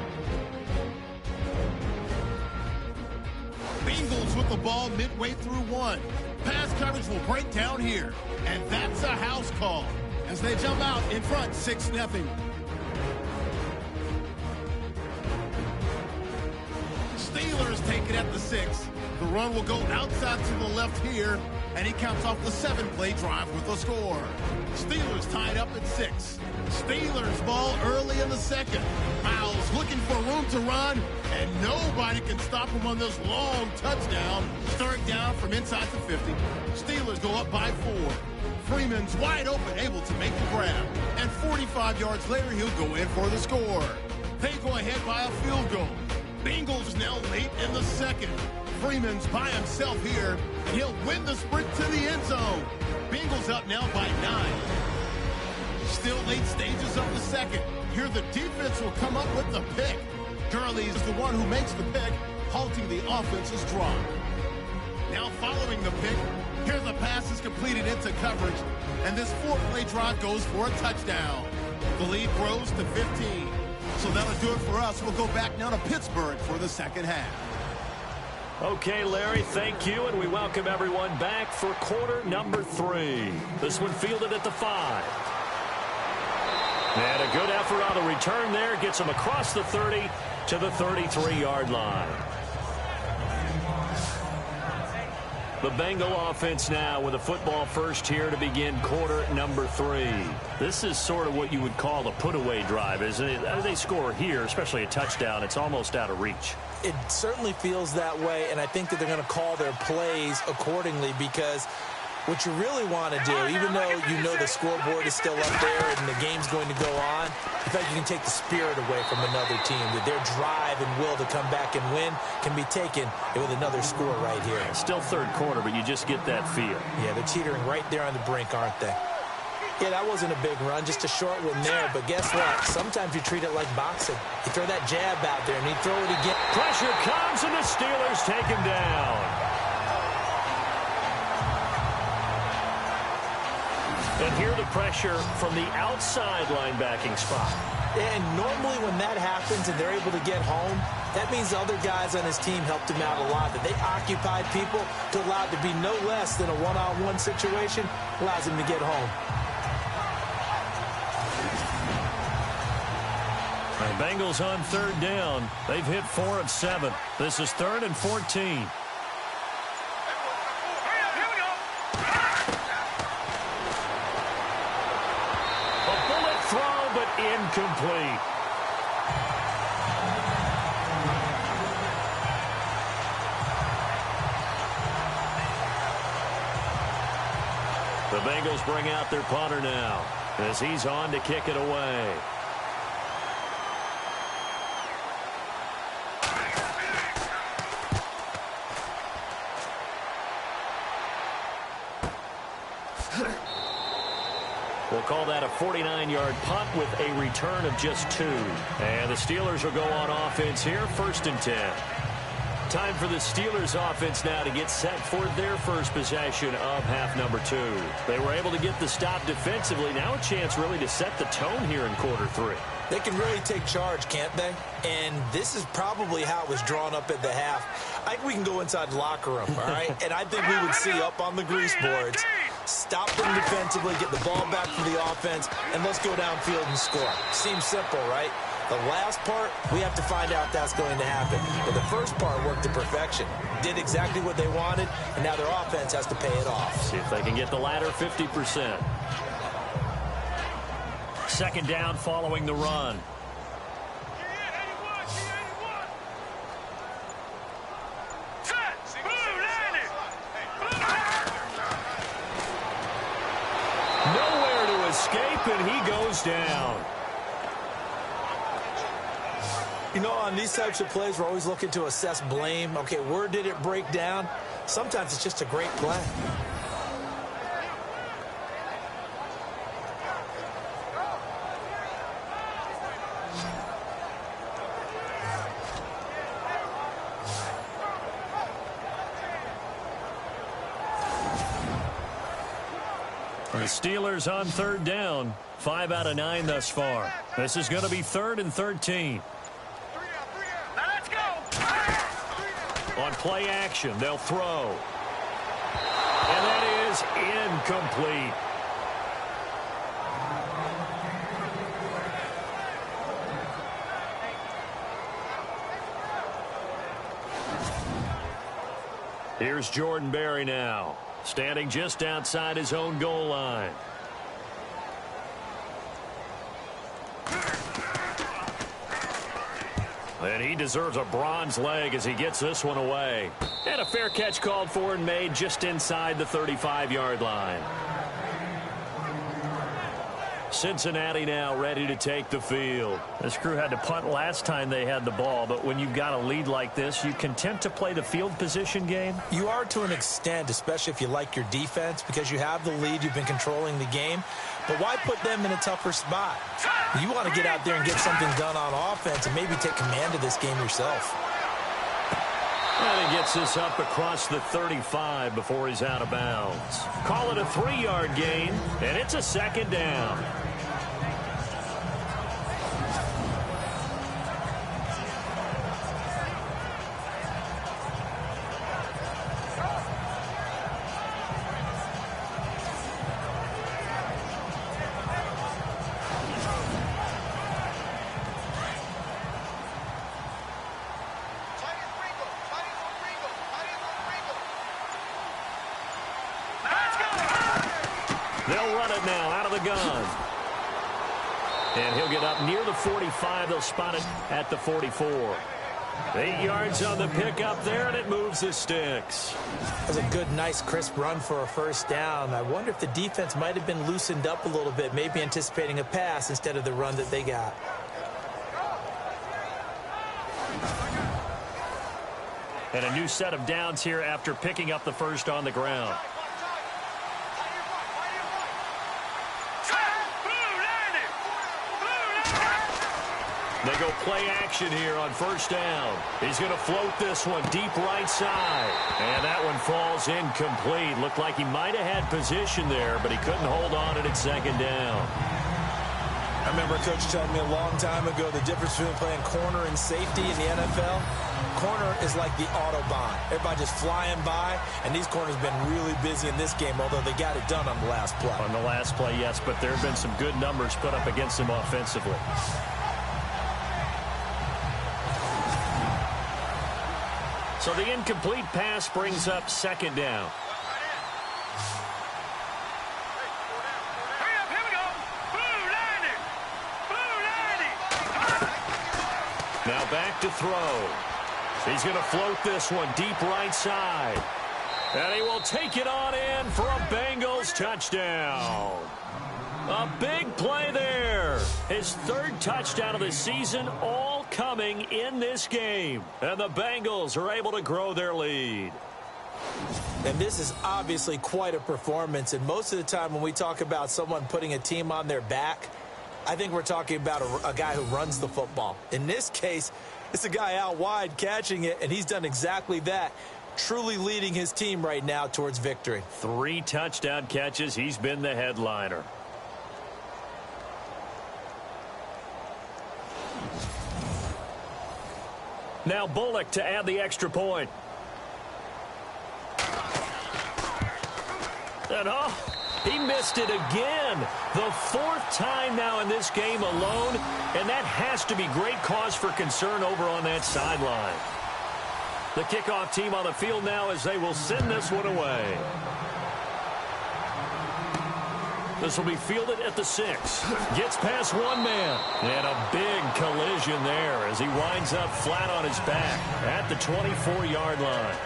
Bengals with the ball midway through 1. Pass coverage will break down here. And that's a house call as they jump out in front 6-0. Steelers take it at the 6. The run will go outside to the left here, and he counts off the 7-play drive with a score. Steelers tied up at 6. Steelers ball early in the 2nd. Miles looking for room to run, and nobody can stop him on this long touchdown. Third down from inside the 50. Steelers go up by 4. Freeman's wide open, able to make the grab. And 45 yards later, he'll go in for the score. They go ahead by a field goal. Bengals now late in the 2nd. Freeman's by himself here, and he'll win the sprint to the end zone. Bengals up now by 9. Still late stages of the 2nd. Here the defense will come up with the pick. Gurley is the one who makes the pick, halting the offense's drive. Now following the pick, here the pass is completed into coverage, and this 4-play drive goes for a touchdown. The lead grows to 15. So that'll do it for us. We'll go back now to Pittsburgh for the second half. Okay, Larry, thank you, and we welcome everyone back for quarter number 3. This one fielded at the 5. And a good effort on the return there. Gets him across the 30 to the 33-yard line. The Bengal offense now with a football first here to begin quarter number 3. This is sort of what you would call a put-away drive, isn't it? As they score here, especially a touchdown, it's almost out of reach. It certainly feels that way, and I think that they're going to call their plays accordingly, because what you really want to do, even though you know the scoreboard is still up there and the game's going to go on, in fact, you can take the spirit away from another team. That their drive and will to come back and win can be taken with another score right here. Still third quarter, but you just get that feel. Yeah, they're teetering right there on the brink, aren't they? Yeah, that wasn't a big run, just a short one there. But guess what? Sometimes you treat it like boxing. You throw that jab out there, and you throw it again. Pressure comes, and the Steelers take him down. And here the pressure from the outside linebacking spot. And normally when that happens and they're able to get home, that means the other guys on his team helped him out a lot. That they occupied people to allow it to be no less than a one-on-one situation, allows him to get home. The Bengals on third down. They've hit 4 of 7. This is 3rd and 14. Incomplete. The Bengals bring out their punter now as he's on to kick it away. We'll call that a 49-yard punt with a return of just 2. And the Steelers will go on offense here, 1st and 10. Time for the Steelers offense now to get set for their first possession of half number 2. They were able to get the stop defensively. Now a chance really to set the tone here in quarter 3. They can really take charge, can't they? And this is probably how it was drawn up at the half. I think we can go inside the locker room, all right? And I think we would see up on the grease boards, stop them defensively, get the ball back for the offense, and let's go downfield and score. Seems simple, right? The last part, we have to find out if that's going to happen. But the first part worked to perfection. Did exactly what they wanted, and now their offense has to pay it off. See if they can get the latter 50%. Second down following the run. Nowhere to escape, and he goes down. You know, on these types of plays, we're always looking to assess blame. Okay, where did it break down? Sometimes it's just a great play. The Steelers on third down. 5 out of 9 thus far. This is going to be 3rd and 13. Let's go. On play action, they'll throw. And that is incomplete. Here's Jordan Berry now, standing just outside his own goal line. And he deserves a bronze leg as he gets this one away. And a fair catch called for and made just inside the 35-yard line. Cincinnati now ready to take the field. This crew had to punt last time they had the ball, but when you've got a lead like this, you content to play the field position game? You are to an extent, especially if you like your defense, because you have the lead, you've been controlling the game. But why put them in a tougher spot? You want to get out there and get something done on offense and maybe take command of this game yourself. And he gets this up across the 35 before he's out of bounds. Call it a 3-yard gain, and it's a second down. They'll run it now out of the gun. And he'll get up near the 45. They'll spot it at the 44. 8 yards on the pickup there, and it moves the sticks. That was a good, nice, crisp run for a first down. I wonder if the defense might have been loosened up a little bit, maybe anticipating a pass instead of the run that they got. And a new set of downs here after picking up the first on the ground. They go play action here on first down. He's going to float this one deep right side. And that one falls incomplete. Looked like he might have had position there, but he couldn't hold on at second down. I remember Coach telling me a long time ago the difference between playing corner and safety in the NFL. Corner is like the Autobahn. Everybody just flying by, and these corners have been really busy in this game, although they got it done on the last play. On the last play, yes, but there have been some good numbers put up against him offensively. So the incomplete pass brings up second down. Now back to throw. He's going to float this one deep right side. And he will take it on in for a Bengals touchdown. A big play there. His 3rd touchdown of the season, all coming in this game. And the Bengals are able to grow their lead. And this is obviously quite a performance. And most of the time when we talk about someone putting a team on their back, I think we're talking about a guy who runs the football. In this case, it's a guy out wide catching it, and he's done exactly that. Truly leading his team right now towards victory. 3 touchdown catches. He's been the headliner. Now Bullock to add the extra point. And he missed it again. The fourth time now in this game alone, and that has to be great cause for concern over on that sideline. The kickoff team on the field now as they will send this one away. This will be fielded at the 6. Gets past one man. And a big collision there as he winds up flat on his back at the 24-yard line.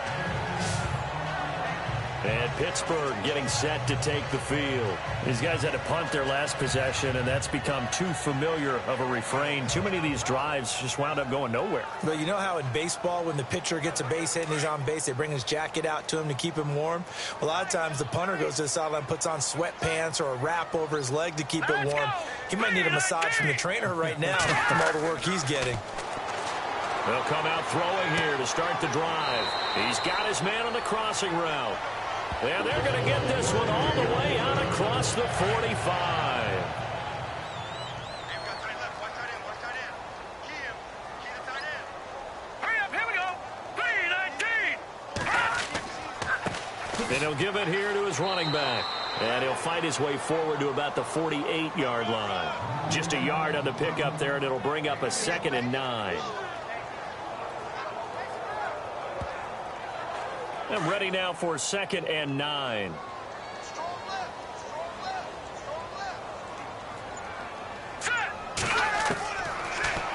And Pittsburgh getting set to take the field. These guys had to punt their last possession, and that's become too familiar of a refrain. Too many of these drives just wound up going nowhere. But you know how in baseball, when the pitcher gets a base hit and he's on base, they bring his jacket out to him to keep him warm? A lot of times the punter goes to the sideline, puts on sweatpants or a wrap over his leg to keep it warm. He might need a massage from the trainer right now from all the work he's getting. They'll come out throwing here to start the drive. He's got his man on the crossing route. And they're going to get this one all the way out across the 45. Hurry up, here we go. 3-19. And he'll give it here to his running back. And he'll fight his way forward to about the 48-yard line. Just a yard on the pickup there, and it'll bring up a 2nd and 9. I'm ready now for 2nd and 9.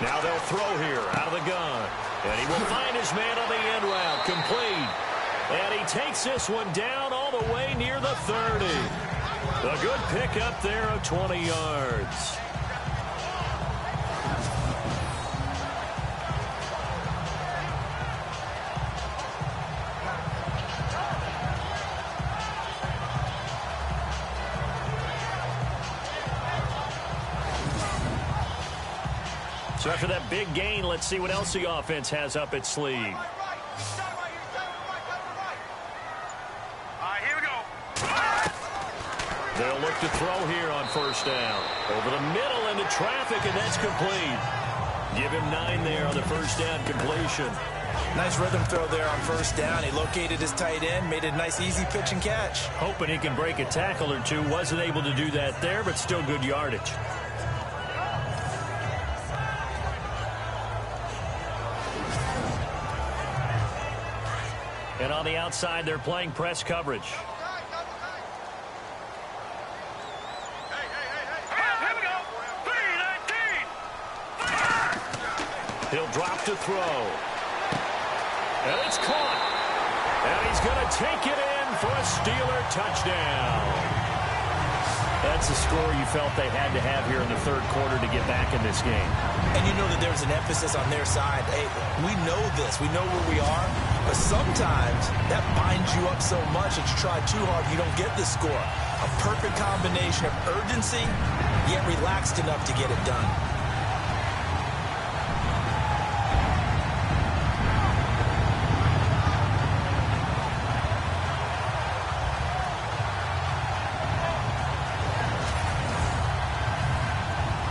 Now they'll throw here out of the gun. And he will find his man on the end route. Complete. And he takes this one down all the way near the 30. A good pickup there of 20 yards. So after that big gain, let's see what else the offense has up its sleeve. All right, here we go. They'll look to throw here on first down. Over the middle into traffic, and that's complete. Give him 9 there on the first down completion. Nice rhythm throw there on first down. He located his tight end, made it a nice easy pitch and catch. Hoping he can break a tackle or two. Wasn't able to do that there, but still good yardage. And on the outside, they're playing press coverage. Here we go. 3-19. He'll drop to throw. And it's caught. And he's going to take it in for a Steeler touchdown. That's a score you felt they had to have here in the third quarter to get back in this game. And you know that there's an emphasis on their side. Hey, we know this. We know where we are. But sometimes that binds you up so much that you try too hard, you don't get the score. A perfect combination of urgency, yet relaxed enough to get it done.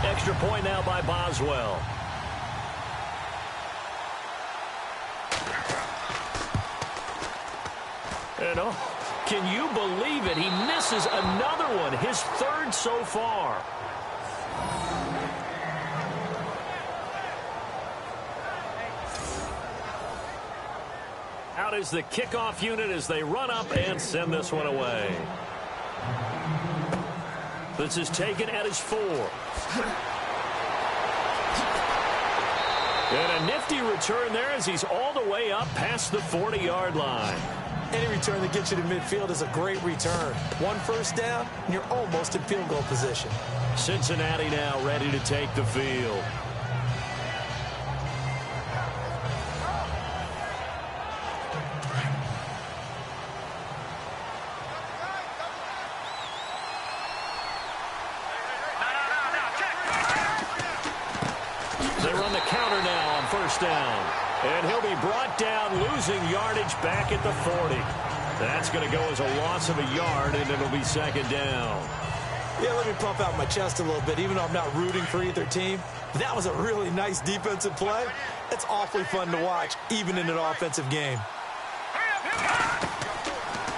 Extra point now by Boswell. And can you believe it? He misses another one, his third so far. Out is the kickoff unit as they run up and send this one away. This is taken at his 4. And a nifty return there as he's all the way up past the 40-yard line. Any return that gets you to midfield is a great return. One first down, and you're almost in field goal position. Cincinnati now ready to take the field. They run the counter now on first down. And he'll be brought down, losing yardage back at the 40. That's going to go as a loss of a yard, and it'll be second down. Yeah, let me pump out my chest a little bit, even though I'm not rooting for either team. That was a really nice defensive play. It's awfully fun to watch, even in an offensive game.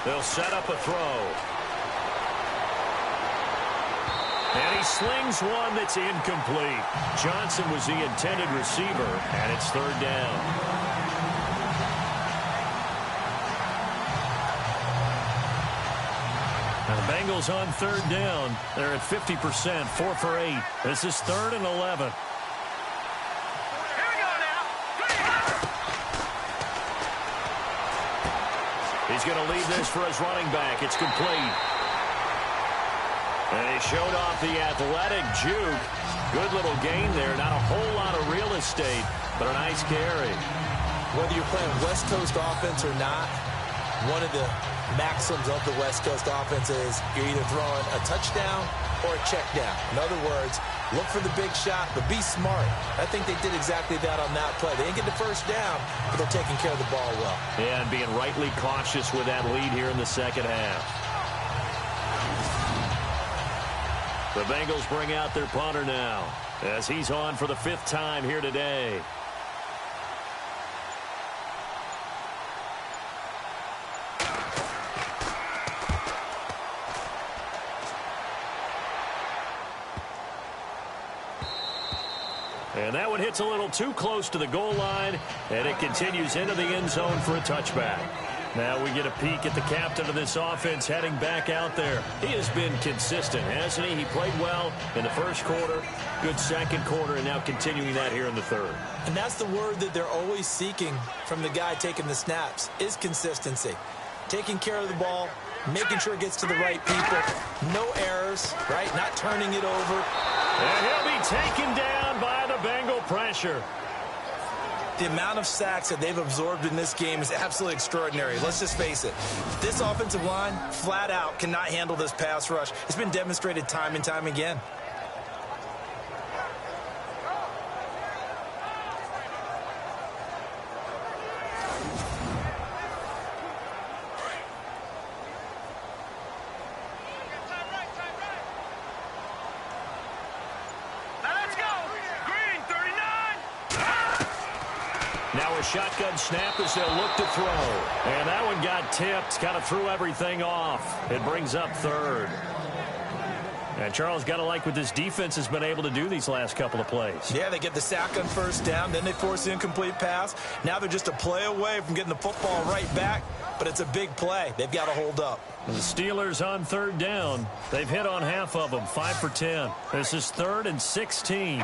They'll set up a throw. And he slings one that's incomplete. Johnson was the intended receiver, and it's third down. Now the Bengals on third down. They're at 50%, 4 for 8. This is 3rd and 11. He's going to leave this for his running back. It's complete. And he showed off the athletic juke. Good little gain there. Not a whole lot of real estate, but a nice carry. Whether you're playing West Coast offense or not, one of the maxims of the West Coast offense is you're either throwing a touchdown or a check down. In other words, look for the big shot, but be smart. I think they did exactly that on that play. They didn't get the first down, but they're taking care of the ball well. Yeah, and being rightly cautious with that lead here in the second half. The Bengals bring out their punter now as he's on for the 5th time here today. And that one hits a little too close to the goal line, and it continues into the end zone for a touchback. Now we get a peek at the captain of this offense heading back out there. He has been consistent, hasn't he? He played well in the first quarter, good second quarter, and now continuing that here in the third. And that's the word that they're always seeking from the guy taking the snaps, is consistency. Taking care of the ball, making sure it gets to the right people, no errors, right? Not turning it over. And he'll be taken down by the Bengal pressure. The amount of sacks that they've absorbed in this game is absolutely extraordinary. Let's just face it. This offensive line, flat out, cannot handle this pass rush. It's been demonstrated time and time again. Now a shotgun snap as they'll look to throw. And that one got tipped, kind of threw everything off. It brings up third. And Charles, got to like what this defense has been able to do these last couple of plays. Yeah, they get the sack on first down, then they force the incomplete pass. Now they're just a play away from getting the football right back, but it's a big play. They've got to hold up. And the Steelers on third down. They've hit on half of them, 5 for 10. This is 3rd and 16.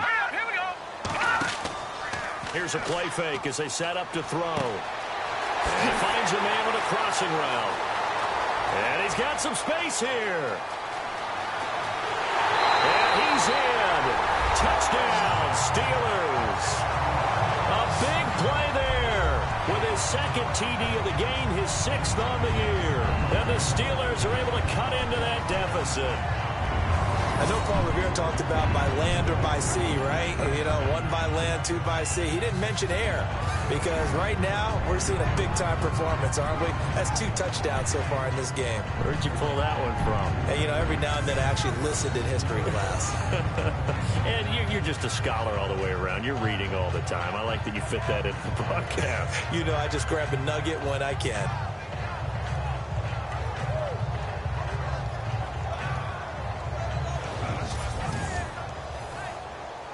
Here's a play fake as they set up to throw. And he finds a man with a crossing route. And he's got some space here. And he's in. Touchdown, Steelers. A big play there with his 2nd TD of the game, his 6th on the year. And the Steelers are able to cut into that deficit. I know Paul Revere talked about by land or by sea, right? You know, 1 by land, 2 by sea. He didn't mention air because right now we're seeing a big-time performance, aren't we? That's 2 touchdowns so far in this game. Where'd you pull that one from? And, you know, every now and then I actually listened in history class. And you're just a scholar all the way around. You're reading all the time. I like that you fit that into the broadcast. You know, I just grab a nugget when I can.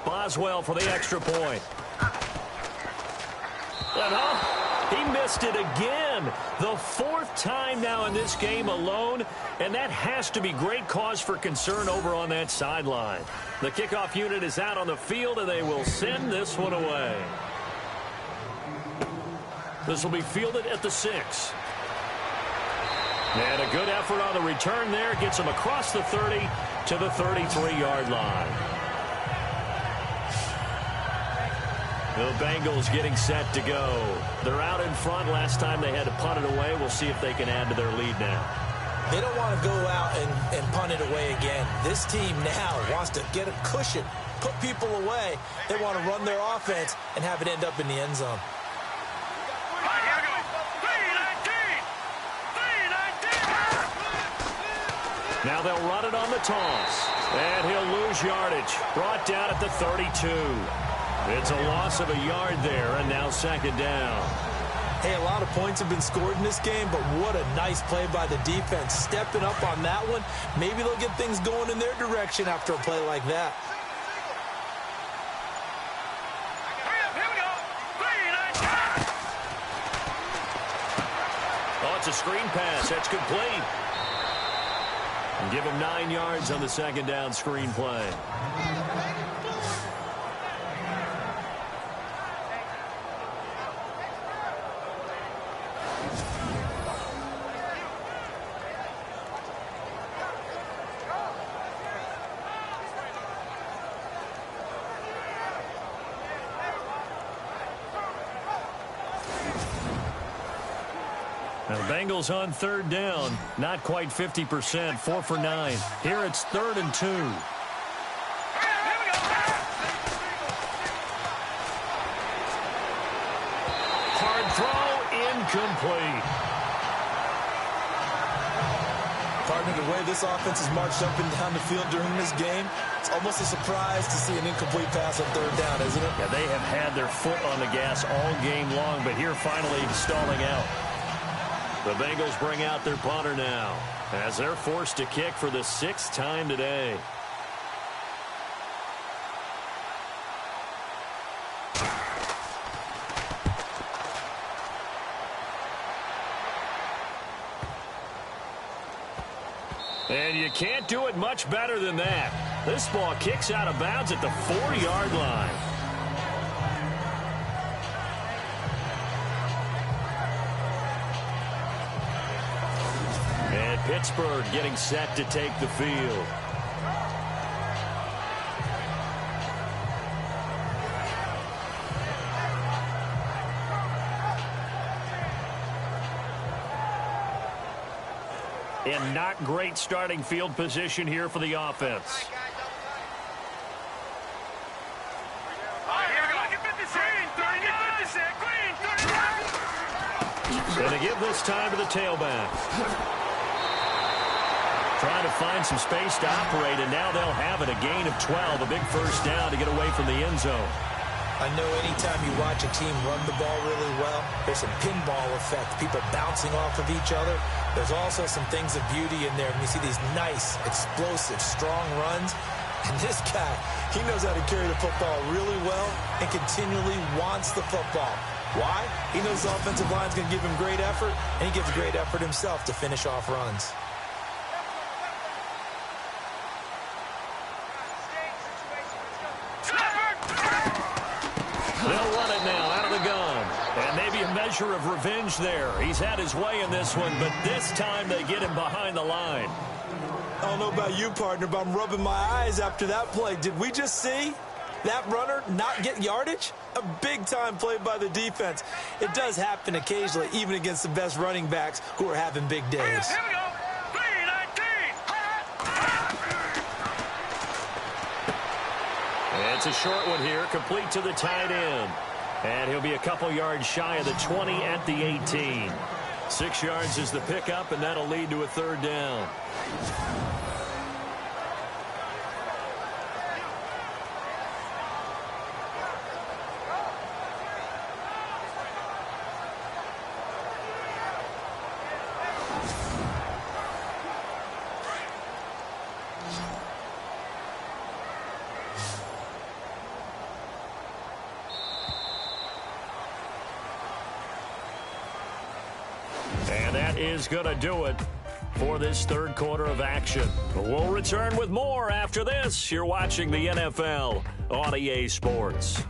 Boswell for the extra point. And he missed it again. The 4th time now in this game alone, and that has to be great cause for concern over on that sideline. The kickoff unit is out on the field, and they will send this one away. This will be fielded at the 6. And a good effort on the return there. Gets him across the 30 to the 33-yard line. The Bengals getting set to go. They're out in front. Last time they had to punt it away. We'll see if they can add to their lead now. They don't want to go out and punt it away again. This team now wants to get a cushion, put people away. They want to run their offense and have it end up in the end zone. Now they'll run it on the toss. And he'll lose yardage. Brought down at the 32. It's a loss of a yard there, and now second down. Hey, a lot of points have been scored in this game, but what a nice play by the defense. Stepping up on that one, maybe they'll get things going in their direction after a play like that. Oh, it's a screen pass. That's complete. And give him 9 yards on the second down screen play. Now the Bengals on third down, not quite 50%, 4 for 9. Here it's 3rd and 2. Hard throw, incomplete. Partner, the way this offense has marched up and down the field during this game, it's almost a surprise to see an incomplete pass on third down, isn't it? Yeah, they have had their foot on the gas all game long, but here finally stalling out. The Bengals bring out their punter now as they're forced to kick for the 6th time today. And you can't do it much better than that. This ball kicks out of bounds at the 40-yard line. And Pittsburgh getting set to take the field. And not great starting field position here for the offense. And they give this time to the tailback. Trying to find some space to operate, and now they'll have it. A gain of 12, a big first down to get away from the end zone. I know anytime you watch a team run the ball really well, there's some pinball effect, people bouncing off of each other. There's also some things of beauty in there. When you see these nice, explosive, strong runs, and this guy, he knows how to carry the football really well and continually wants the football. Why? He knows the offensive line's going to give him great effort, and he gives great effort himself to finish off runs. They'll run it now out of the gun. And maybe a measure of revenge there. He's had his way in this one, but this time they get him behind the line. I don't know about you, partner, but I'm rubbing my eyes after that play. Did we just see that runner not get yardage? A big-time play by the defense. It does happen occasionally, even against the best running backs who are having big days. Here we go. 3-19. It's a short one here, complete to the tight end. And he'll be a couple yards shy of the 20 at the 18. 6 yards is the pickup, and that'll lead to a third down. And that is going to do it for this third quarter of action. We'll return with more after this. You're watching the NFL on EA Sports.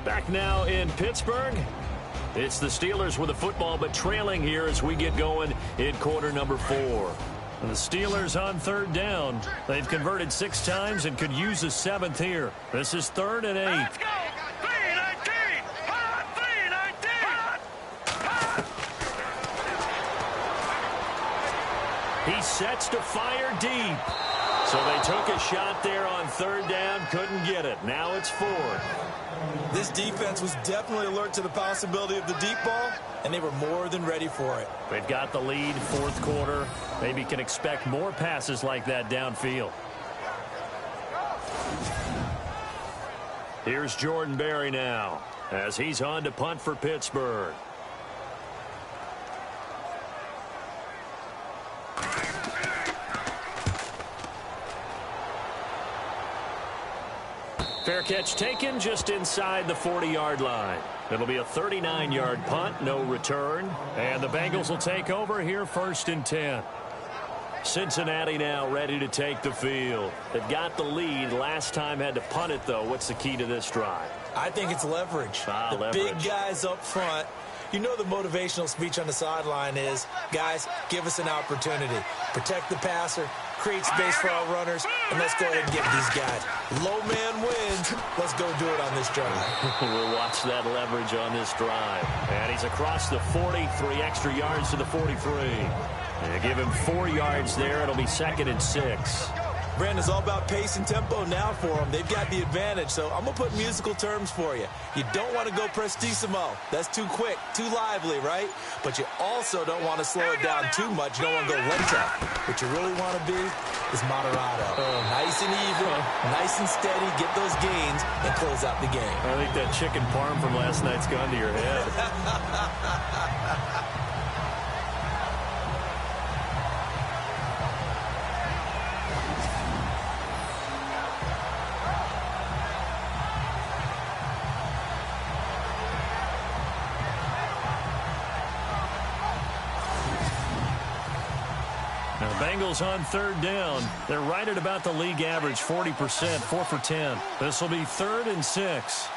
Back now in Pittsburgh. It's the Steelers with the football, but trailing here as we get going in quarter number 4. And the Steelers on third down. They've converted 6 times and could use a 7th here. This is 3rd and 8. Let's go. 3-19. 3-19. He sets to fire deep. So they took a shot there on third down, couldn't get it. Now it's 4th. This defense was definitely alert to the possibility of the deep ball, and they were more than ready for it. They've got the lead, fourth quarter. Maybe can expect more passes like that downfield. Here's Jordan Berry now as he's on to punt for Pittsburgh. Fair catch taken just inside the 40-yard line. It'll be a 39-yard punt, no return. And the Bengals will take over here, 1st and 10. Cincinnati now ready to take the field. They've got the lead. Last time had to punt it, though. What's the key to this drive? I think it's leverage. Leverage. Big guys up front. You know the motivational speech on the sideline is, guys, give us an opportunity. Protect the passer, create space for our runners, and let's go ahead and get these guys. Low man wins. Let's go do it on this drive. We'll watch that leverage on this drive. And he's across the 40, 3 extra yards to the 43. And give him 4 yards there. It'll be 2nd and 6. Brandon, it's all about pace and tempo now for them. They've got the advantage, so I'm going to put musical terms for you. You don't want to go prestissimo. That's too quick, too lively, right? But you also don't want to slow it down too much. You don't want to go lento. What you really want to be is moderato. Nice and even, nice and steady, get those gains, and close out the game. I think that chicken parm from last night's gone to your head. Bengals on 3rd down. They're right at about the league average, 40%, 4 for 10. This will be 3rd and 6.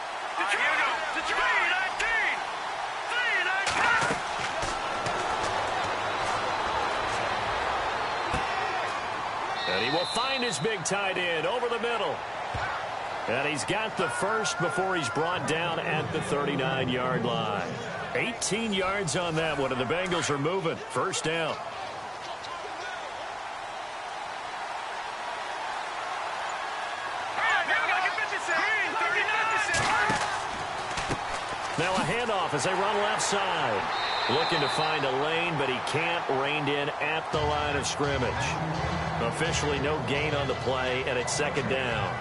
And he will find his big tight end over the middle. And he's got the first before he's brought down at the 39-yard line. 18 yards on that one, and the Bengals are moving. 1st down. Now a handoff as they run left side. Looking to find a lane, but he can't. Reined in at the line of scrimmage. Officially no gain on the play, and it's 2nd down.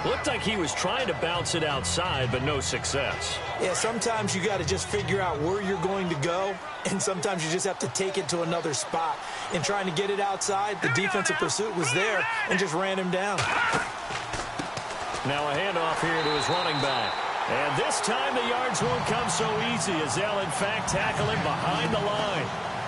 Looked like he was trying to bounce it outside, but no success. Yeah, sometimes you got to just figure out where you're going to go, and sometimes you just have to take it to another spot. In trying to get it outside, the defensive pursuit was there and just ran him down. Now a handoff here to his running back. And this time the yards won't come so easy as they'll, in fact, tackle him behind the line.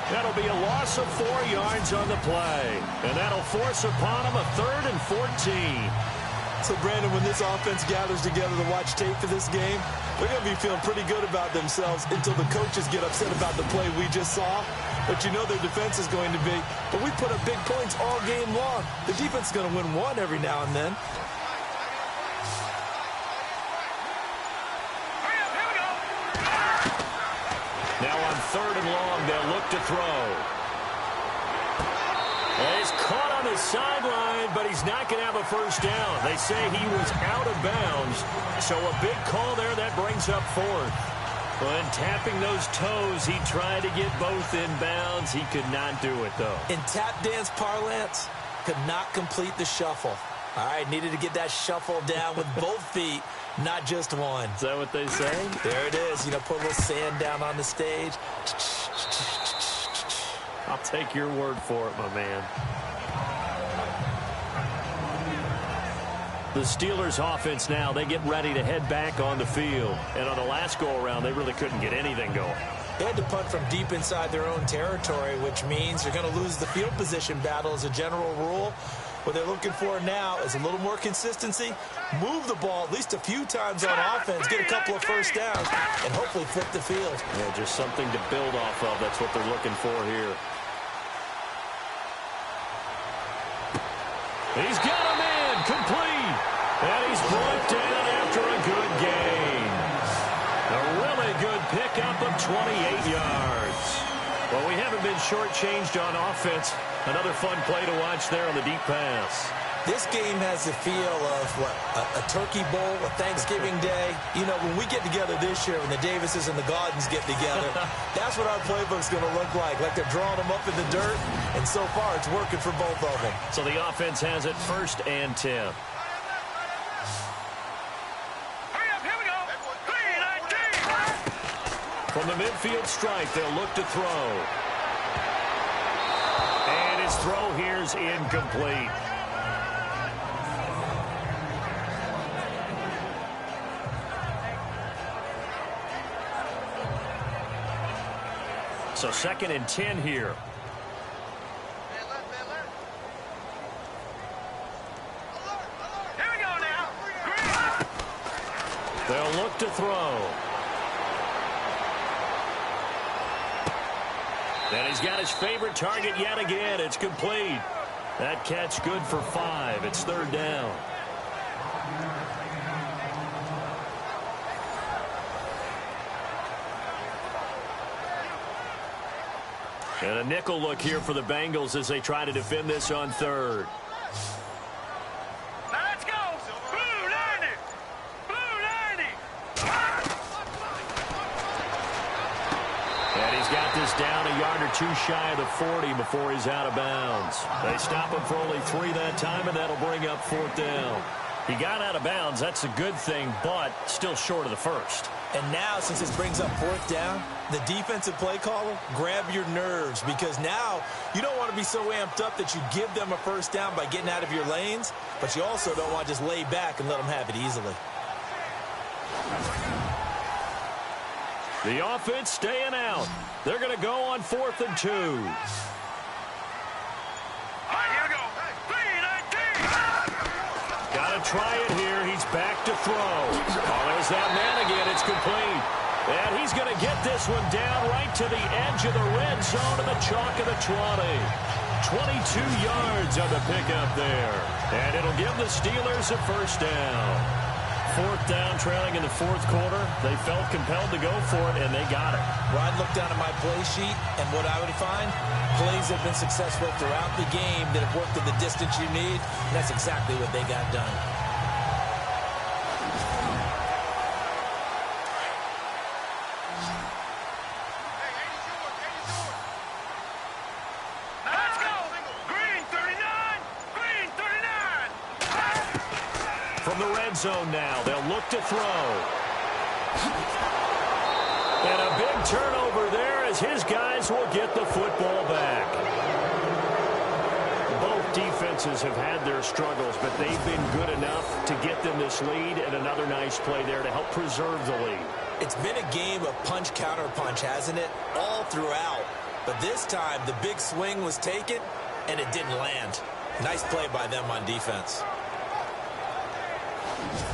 That'll be a loss of 4 yards on the play. And that'll force upon him a 3rd and 14. So, Brandon, when this offense gathers together to watch tape for this game, they're going to be feeling pretty good about themselves until the coaches get upset about the play we just saw. But you know their defense is going to be. But we put up big points all game long. The defense is going to win one every now and then. Now on 3rd and long, they'll look to throw. And he's caught on the sideline, but he's not going to have a 1st down. They say he was out of bounds, so a big call there that brings up 4th. When tapping those toes, he tried to get both in bounds. He could not do it, though. In tap dance parlance, could not complete the shuffle. All right, needed to get that shuffle down with both feet, not just one. Is that what they say? There it is. You know, put a little sand down on the stage. I'll take your word for it, my man. The Steelers offense now, they get ready to head back on the field. And on the last go-around, they really couldn't get anything going. They had to punt from deep inside their own territory, which means they're going to lose the field position battle as a general rule. What they're looking for now is a little more consistency, move the ball at least a few times on offense, get a couple of 1st downs, and hopefully flip the field. Yeah, just something to build off of. That's what they're looking for here. He's got him in, complete. And he's brought down after a good gain. A really good pickup of 28 yards. Well, we haven't been shortchanged on offense. Another fun play to watch there on the deep pass. This game has the feel of, a Turkey Bowl, a Thanksgiving Day. You know, when we get together this year, when the Davises and the Gaudens get together, that's what our playbook's going to look like they're drawing them up in the dirt, and so far it's working for both of them. So the offense has it 1st and 10. Hurry up, here we go. 3-19. From the midfield stripe, they'll look to throw. And his throw here's incomplete. So 2nd and 10 here. Here we go now. They'll look to throw. And he's got his favorite target yet again. It's complete. That catch good for 5. It's 3rd down. And a nickel look here for the Bengals as they try to defend this on 3rd. Now let's go. Blue 90. Blue 90. And he's got this down a yard or 2 shy of the 40 before he's out of bounds. They stop him for only 3 that time, and that'll bring up 4th down. He got out of bounds. That's a good thing, but still short of the 1st. And now, since this brings up 4th down, the defensive play caller, grab your nerves, because now you don't want to be so amped up that you give them a 1st down by getting out of your lanes, but you also don't want to just lay back and let them have it easily. The offense staying out. They're going to go on 4th and 2. All right, here we go. 3-19. Got to try it here. He's back to throw. Oh, there's that man again. It's complete. And he's going to get this one down right to the edge of the red zone to the chalk of the 20. 22 yards on the pickup there. And it'll give the Steelers a 1st down. 4th down, trailing in the 4th quarter. They felt compelled to go for it, and they got it. Well, I'd look down at my play sheet, and what I would find, plays have been successful throughout the game that have worked at the distance you need, and that's exactly what they got done. Let's go. Green 39. Green 39. From the red zone now, they'll look to throw. And a big turnover there as his guys will get the football back. Both defenses have had their struggles, but they've been good enough to get them this lead, and another nice play there to help preserve the lead. It's been a game of punch-counter-punch, hasn't it? All throughout. But this time, the big swing was taken, and it didn't land. Nice play by them on defense.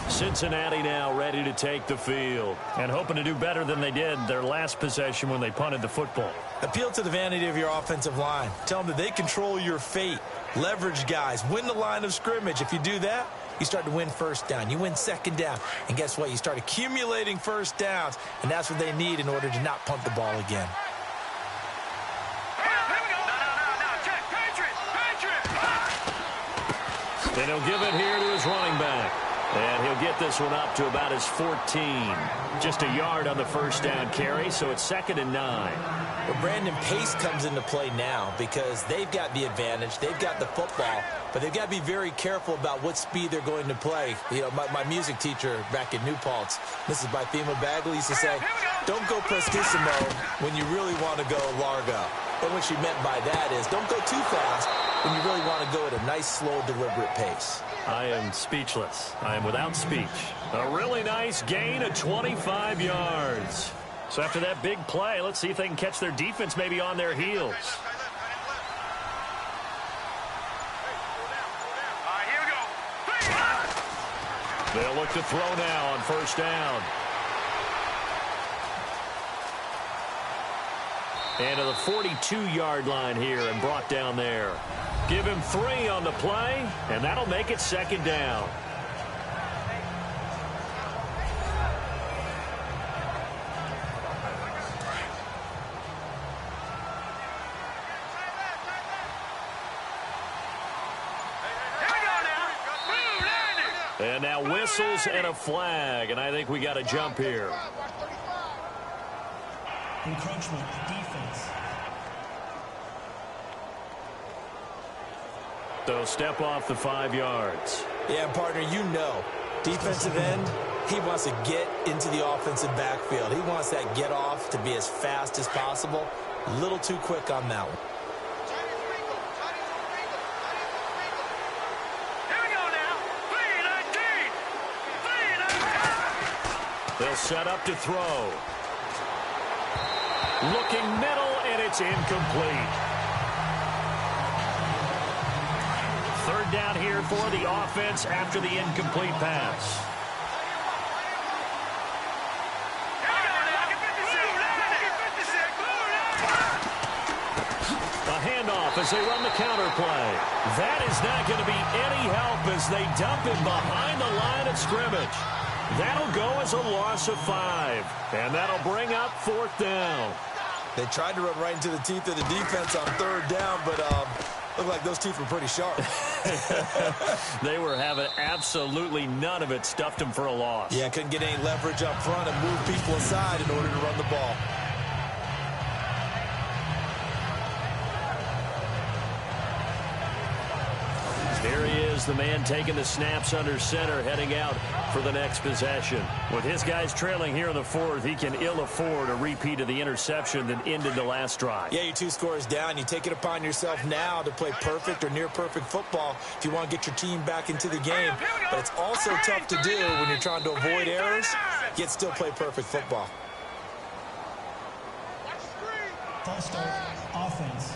Cincinnati now ready to take the field and hoping to do better than they did their last possession when they punted the football. Appeal to the vanity of your offensive line. Tell them that they control your fate. Leverage guys. Win the line of scrimmage. If you do that, you start to win 1st down. You win 2nd down. And guess what? You start accumulating 1st downs. And that's what they need in order to not punt the ball again. Here we go. No. Check. Patriot. And he'll give it here to his running back. And he'll get this one up to about his 14. Just a yard on the 1st down carry, so it's 2nd and 9. But Brandon, pace comes into play now because they've got the advantage. They've got the football, but they've got to be very careful about what speed they're going to play. You know, my music teacher back at New Paltz, Mrs. Bythema Bagley, used to say, don't go prestissimo when you really want to go largo. And what she meant by that is don't go too fast when you really want to go at a nice, slow, deliberate pace. I am speechless. I am without speech. A really nice gain of 25 yards. So after that big play, let's see if they can catch their defense maybe on their heels. All right, here we go. They'll look to throw now on 1st down. And to the 42-yard line here and brought down there. Give him 3 on the play, and that'll make it 2nd down. Here we go now. And now whistles and a flag, and I think we got a jump here. Encroachment, defense. So step off the 5 yards. Yeah, partner, you know, defensive end, he wants to get into the offensive backfield. He wants that get off to be as fast as possible. A little too quick on that one. They'll set up to throw. Looking middle, and it's incomplete. Third down here for the offense after the incomplete pass. A handoff as they run the counter play. That is not going to be any help as they dump him behind the line of scrimmage. That'll go as a loss of 5, and that'll bring up 4th down. They tried to run right into the teeth of the defense on 3rd down, but looked like those teeth were pretty sharp. They were having absolutely none of it. Stuffed him for a loss. Yeah, couldn't get any leverage up front and move people aside in order to run the ball. Here he is, the man taking the snaps under center, heading out for the next possession. With his guys trailing here in the 4th, he can ill afford a repeat of the interception that ended the last drive. Yeah, your 2 scores down. You take it upon yourself now to play perfect or near-perfect football if you want to get your team back into the game. But it's also tough to do when you're trying to avoid errors, yet still play perfect football. False start, offense.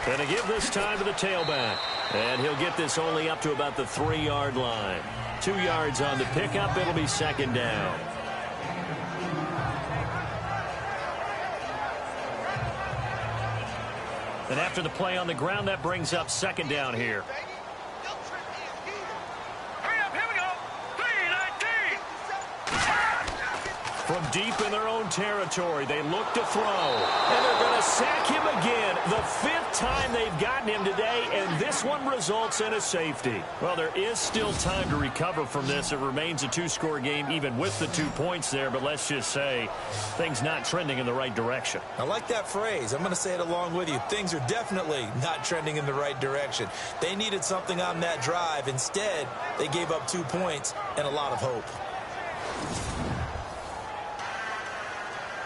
Going to give this time to the tailback. And he'll get this only up to about the 3-yard line. 2 yards on the pickup. It'll be 2nd down. And after the play on the ground, that brings up 2nd down here. From deep in their own territory, they look to throw. And they're going to sack him again. The 5th time they've gotten him today, and this one results in a safety. Well, there is still time to recover from this. It remains a 2-score game, even with the 2 points there. But let's just say things not trending in the right direction. I like that phrase. I'm going to say it along with you. Things are definitely not trending in the right direction. They needed something on that drive. Instead, they gave up 2 points and a lot of hope.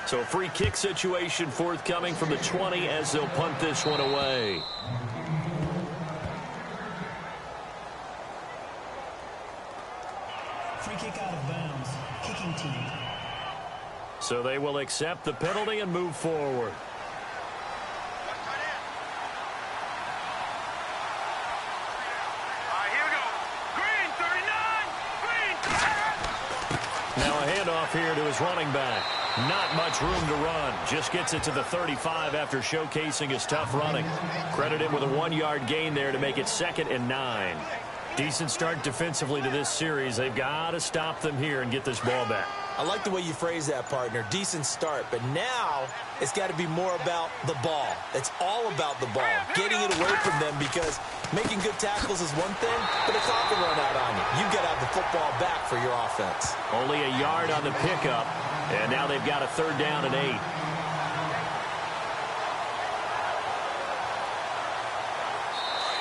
So a free kick situation forthcoming from the 20 as they'll punt this one away. Free kick out of bounds. Kicking team. So they will accept the penalty and move forward. Now a handoff here to his running back. Not much room to run. Just gets it to the 35 after showcasing his tough running. Credit him with a 1-yard gain there to make it 2nd and 9. Decent start defensively to this series. They've got to stop them here and get this ball back. I like the way you phrase that, partner. Decent start. But now it's got to be more about the ball. It's all about the ball. Getting it away from them, because making good tackles is one thing, but it's all can run out on you. You've got to have the football back for your offense. Only a yard on the pickup, and now they've got a 3rd down and 8.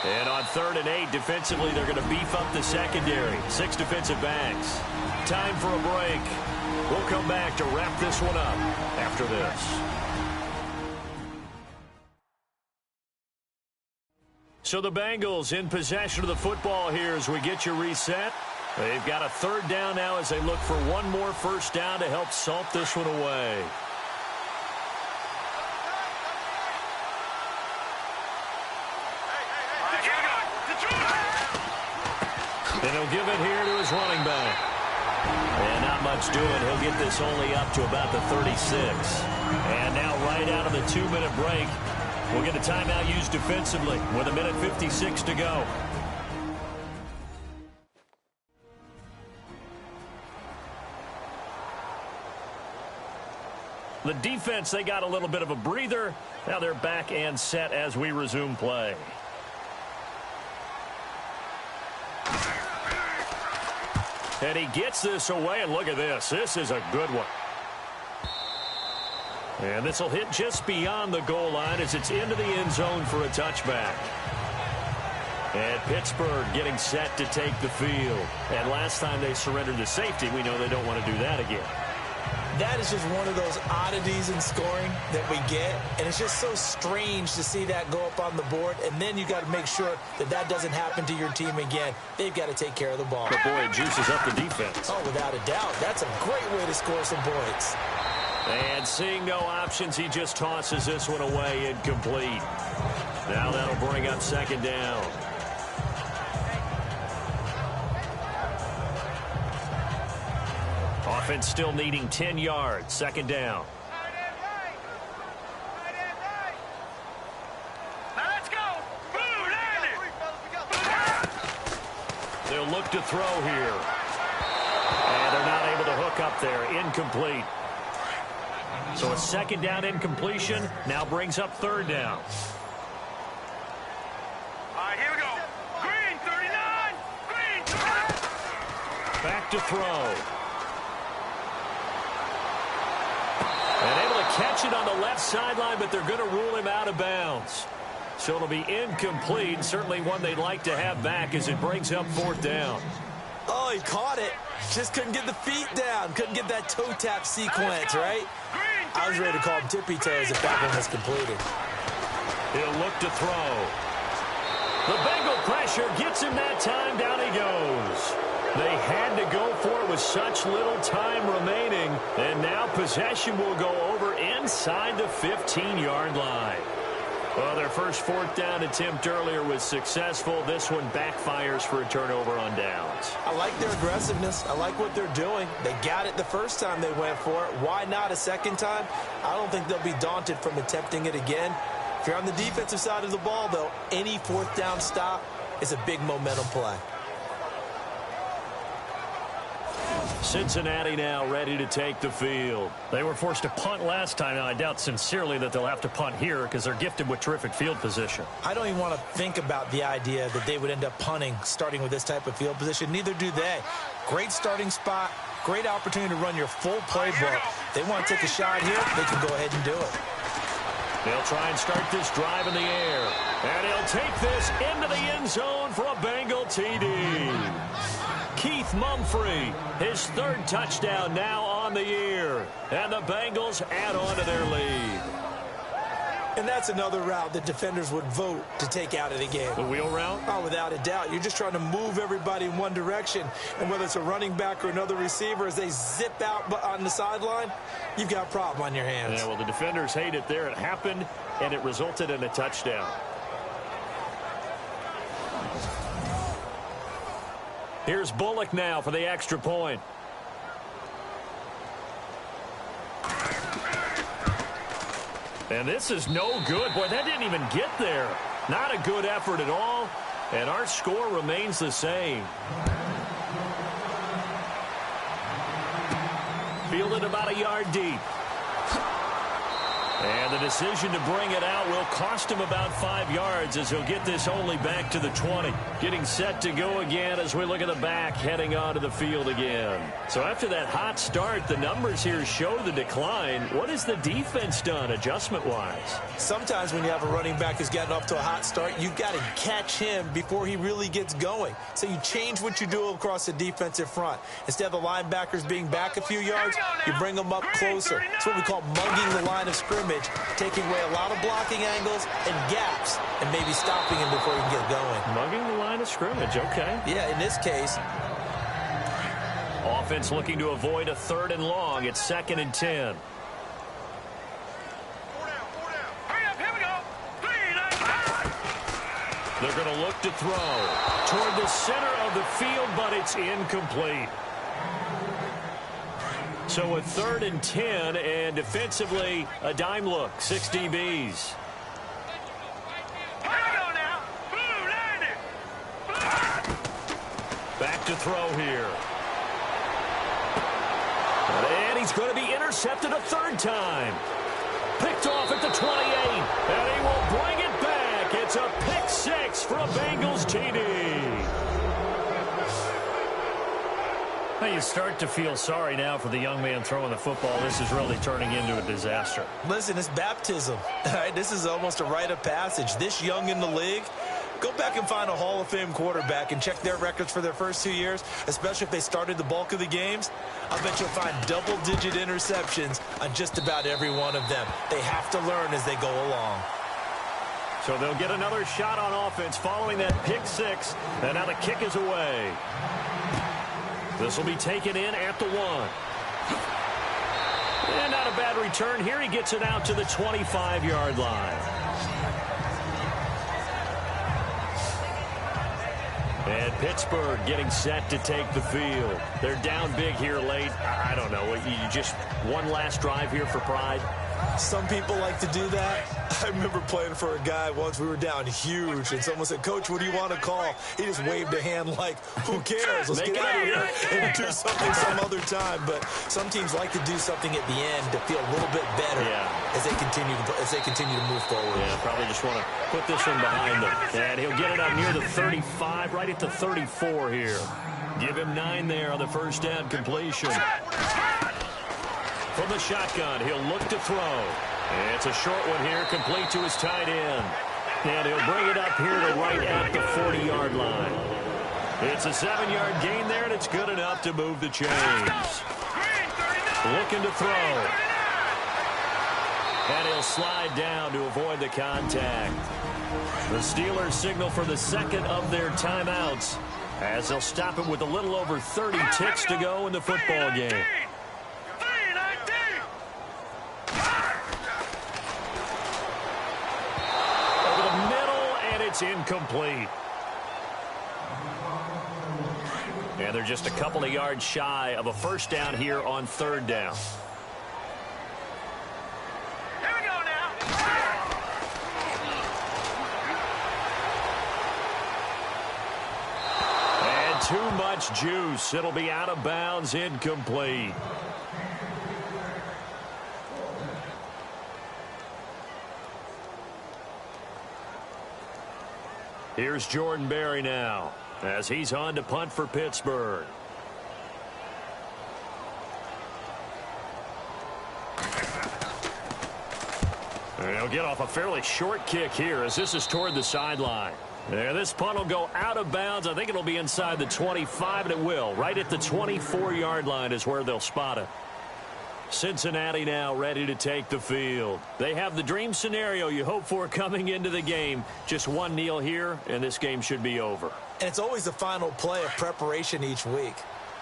And on 3rd and 8, defensively, they're going to beef up the secondary. 6 defensive backs. Time for a break. We'll come back to wrap this one up after this. So the Bengals in possession of the football here as we get you reset. They've got a 3rd down now as they look for one more 1st down to help salt this one away. And he'll give it here to his running back. And not much doing. He'll get this only up to about the 36. And now right out of the 2-minute break, we'll get a timeout used defensively with 1:56 to go. The defense, they got a little bit of a breather. Now they're back and set as we resume play. And he gets this away, and look at this. This is a good one. And this will hit just beyond the goal line as it's into the end zone for a touchback. And Pittsburgh getting set to take the field. And last time they surrendered to safety, we know they don't want to do that again. That is just one of those oddities in scoring that we get, and it's just so strange to see that go up on the board, and then you got to make sure that that doesn't happen to your team again. They've got to take care of the ball. But boy, it juices up the defense. Oh, without a doubt. That's a great way to score some points. And seeing no options, he just tosses this one away, incomplete. Now that'll bring up second down. Offense still needing 10 yards. Second down. Now let's go. Blue, land it. They'll look to throw here. And they're not able to hook up there. Incomplete. So a second down incompletion now brings up third down. All right, here we go. Green, 39. Green, 39. Back to throw. And able to catch it on the left sideline, but they're going to rule him out of bounds. So it'll be incomplete. Certainly one they'd like to have back as it brings up fourth down. Oh, he caught it. Just couldn't get the feet down. Couldn't get that toe tap sequence, right? I was ready to call him tippy toes if that one was completed. He'll look to throw. The Bengal pressure gets him that time. Down he goes. They had to go for it with such little time remaining. And now possession will go over inside the 15-yard line. Well, their first fourth down attempt earlier was successful. This one backfires for a turnover on downs. I like their aggressiveness. I like what they're doing. They got it the first time they went for it. Why not a second time? I don't think they'll be daunted from attempting it again. If you're on the defensive side of the ball, though, any fourth down stop is a big momentum play. Cincinnati now ready to take the field. They were forced to punt last time. Now, I doubt sincerely that they'll have to punt here because they're gifted with terrific field position. I don't even want to think about the idea that they would end up punting starting with this type of field position. Neither do they. Great starting spot. Great opportunity to run your full playbook. They want to take a shot here, they can go ahead and do it. They'll try and start this drive in the air. And he'll take this into the end zone for a Bengal TD. Keith Mumphrey, his third touchdown now on the year. And the Bengals add on to their lead. And that's another route that defenders would vote to take out of the game. The wheel route? Oh, without a doubt. You're just trying to move everybody in one direction. And whether it's a running back or another receiver, as they zip out on the sideline, you've got a problem on your hands. Yeah, well, the defenders hate it there. It happened, and it resulted in a touchdown. Here's Bullock now for the extra point. And this is no good. Boy, that didn't even get there. Not a good effort at all. And our score remains the same. Fielded about a yard deep. And the decision to bring it out will cost him about 5 yards as he'll get this only back to the 20. Getting set to go again as we look at the back, heading onto the field again. So after that hot start, the numbers here show the decline. What has the defense done adjustment-wise? Sometimes when you have a running back who's gotten off to a hot start, you've got to catch him before he really gets going. So you change what you do across the defensive front. Instead of the linebackers being back a few yards, you bring them up closer. It's what we call mugging the line of scrimmage, taking away a lot of blocking angles and gaps and maybe stopping him before he can get going. Mugging the line of scrimmage, okay. Yeah, in this case. Offense looking to avoid a 3rd and long. It's 2nd and 10. Hurry up, here we go. 3, 9, 5. They're going to look to throw toward the center of the field, but it's incomplete. So a 3rd and 10, and defensively, a dime look, 6 DBs. Here we go now. Blue, land it. Blue. Back to throw here. And he's going to be intercepted a third time. Picked off at the 28, and he will bring it back. It's a pick six for a Bengals TD. Well, you start to feel sorry now for the young man throwing the football. This is really turning into a disaster. Listen, it's baptism. All right, this is almost a rite of passage. This young in the league, go back and find a Hall of Fame quarterback and check their records for their first 2 years, especially if they started the bulk of the games. I bet you'll find double-digit interceptions on just about every one of them. They have to learn as they go along. So they'll get another shot on offense following that pick six, and now the kick is away. This will be taken in at the 1. And not a bad return here. He gets it out to the 25-yard line. And Pittsburgh getting set to take the field. They're down big here late. I don't know. You just one last drive here for pride? Some people like to do that. I remember playing for a guy once. We were down huge, and someone said, "Coach, what do you want to call?" He just waved a hand like, who cares? Let's get out of here and do something some other time. But some teams like to do something at the end to feel a little bit better as they continue to move forward. Yeah, probably just want to put this one behind them. And he'll get it up near the 35, right at the 34 here. Give him 9 there on the first down completion. From the shotgun, he'll look to throw. It's a short one here, complete to his tight end. And he'll bring it up here to right at the 40-yard line. It's a 7-yard gain there, and it's good enough to move the chains. Looking to throw. And he'll slide down to avoid the contact. The Steelers signal for the second of their timeouts as they'll stop it with a little over 30 ticks to go in the football game. It's incomplete. And they're just a couple of yards shy of a first down here on third down. Here we go now. And too much juice. It'll be out of bounds, incomplete. Here's Jordan Berry now as he's on to punt for Pittsburgh. And he'll get off a fairly short kick here as this is toward the sideline. And this punt will go out of bounds. I think it'll be inside the 25, and it will. Right at the 24-yard line is where they'll spot it. Cincinnati now ready to take the field. They have the dream scenario you hope for coming into the game. Just one kneel here, and this game should be over. And it's always the final play of preparation each week.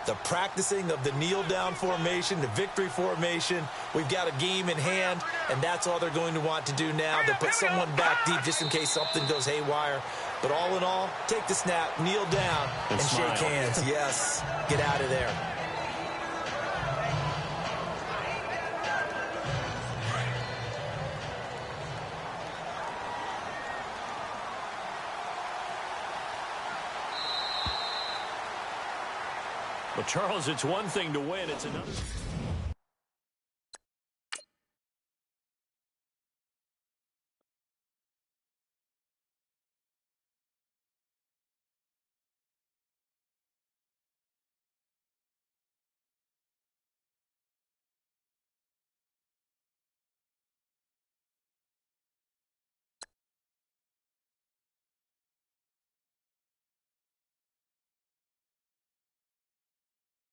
The practicing of the kneel-down formation, the victory formation. We've got a game in hand, and that's all they're going to want to do now. They'll put someone back deep just in case something goes haywire. But all in all, take the snap, kneel down, and shake hands. Yes, get out of there. But, Charles, it's one thing to win. It's another.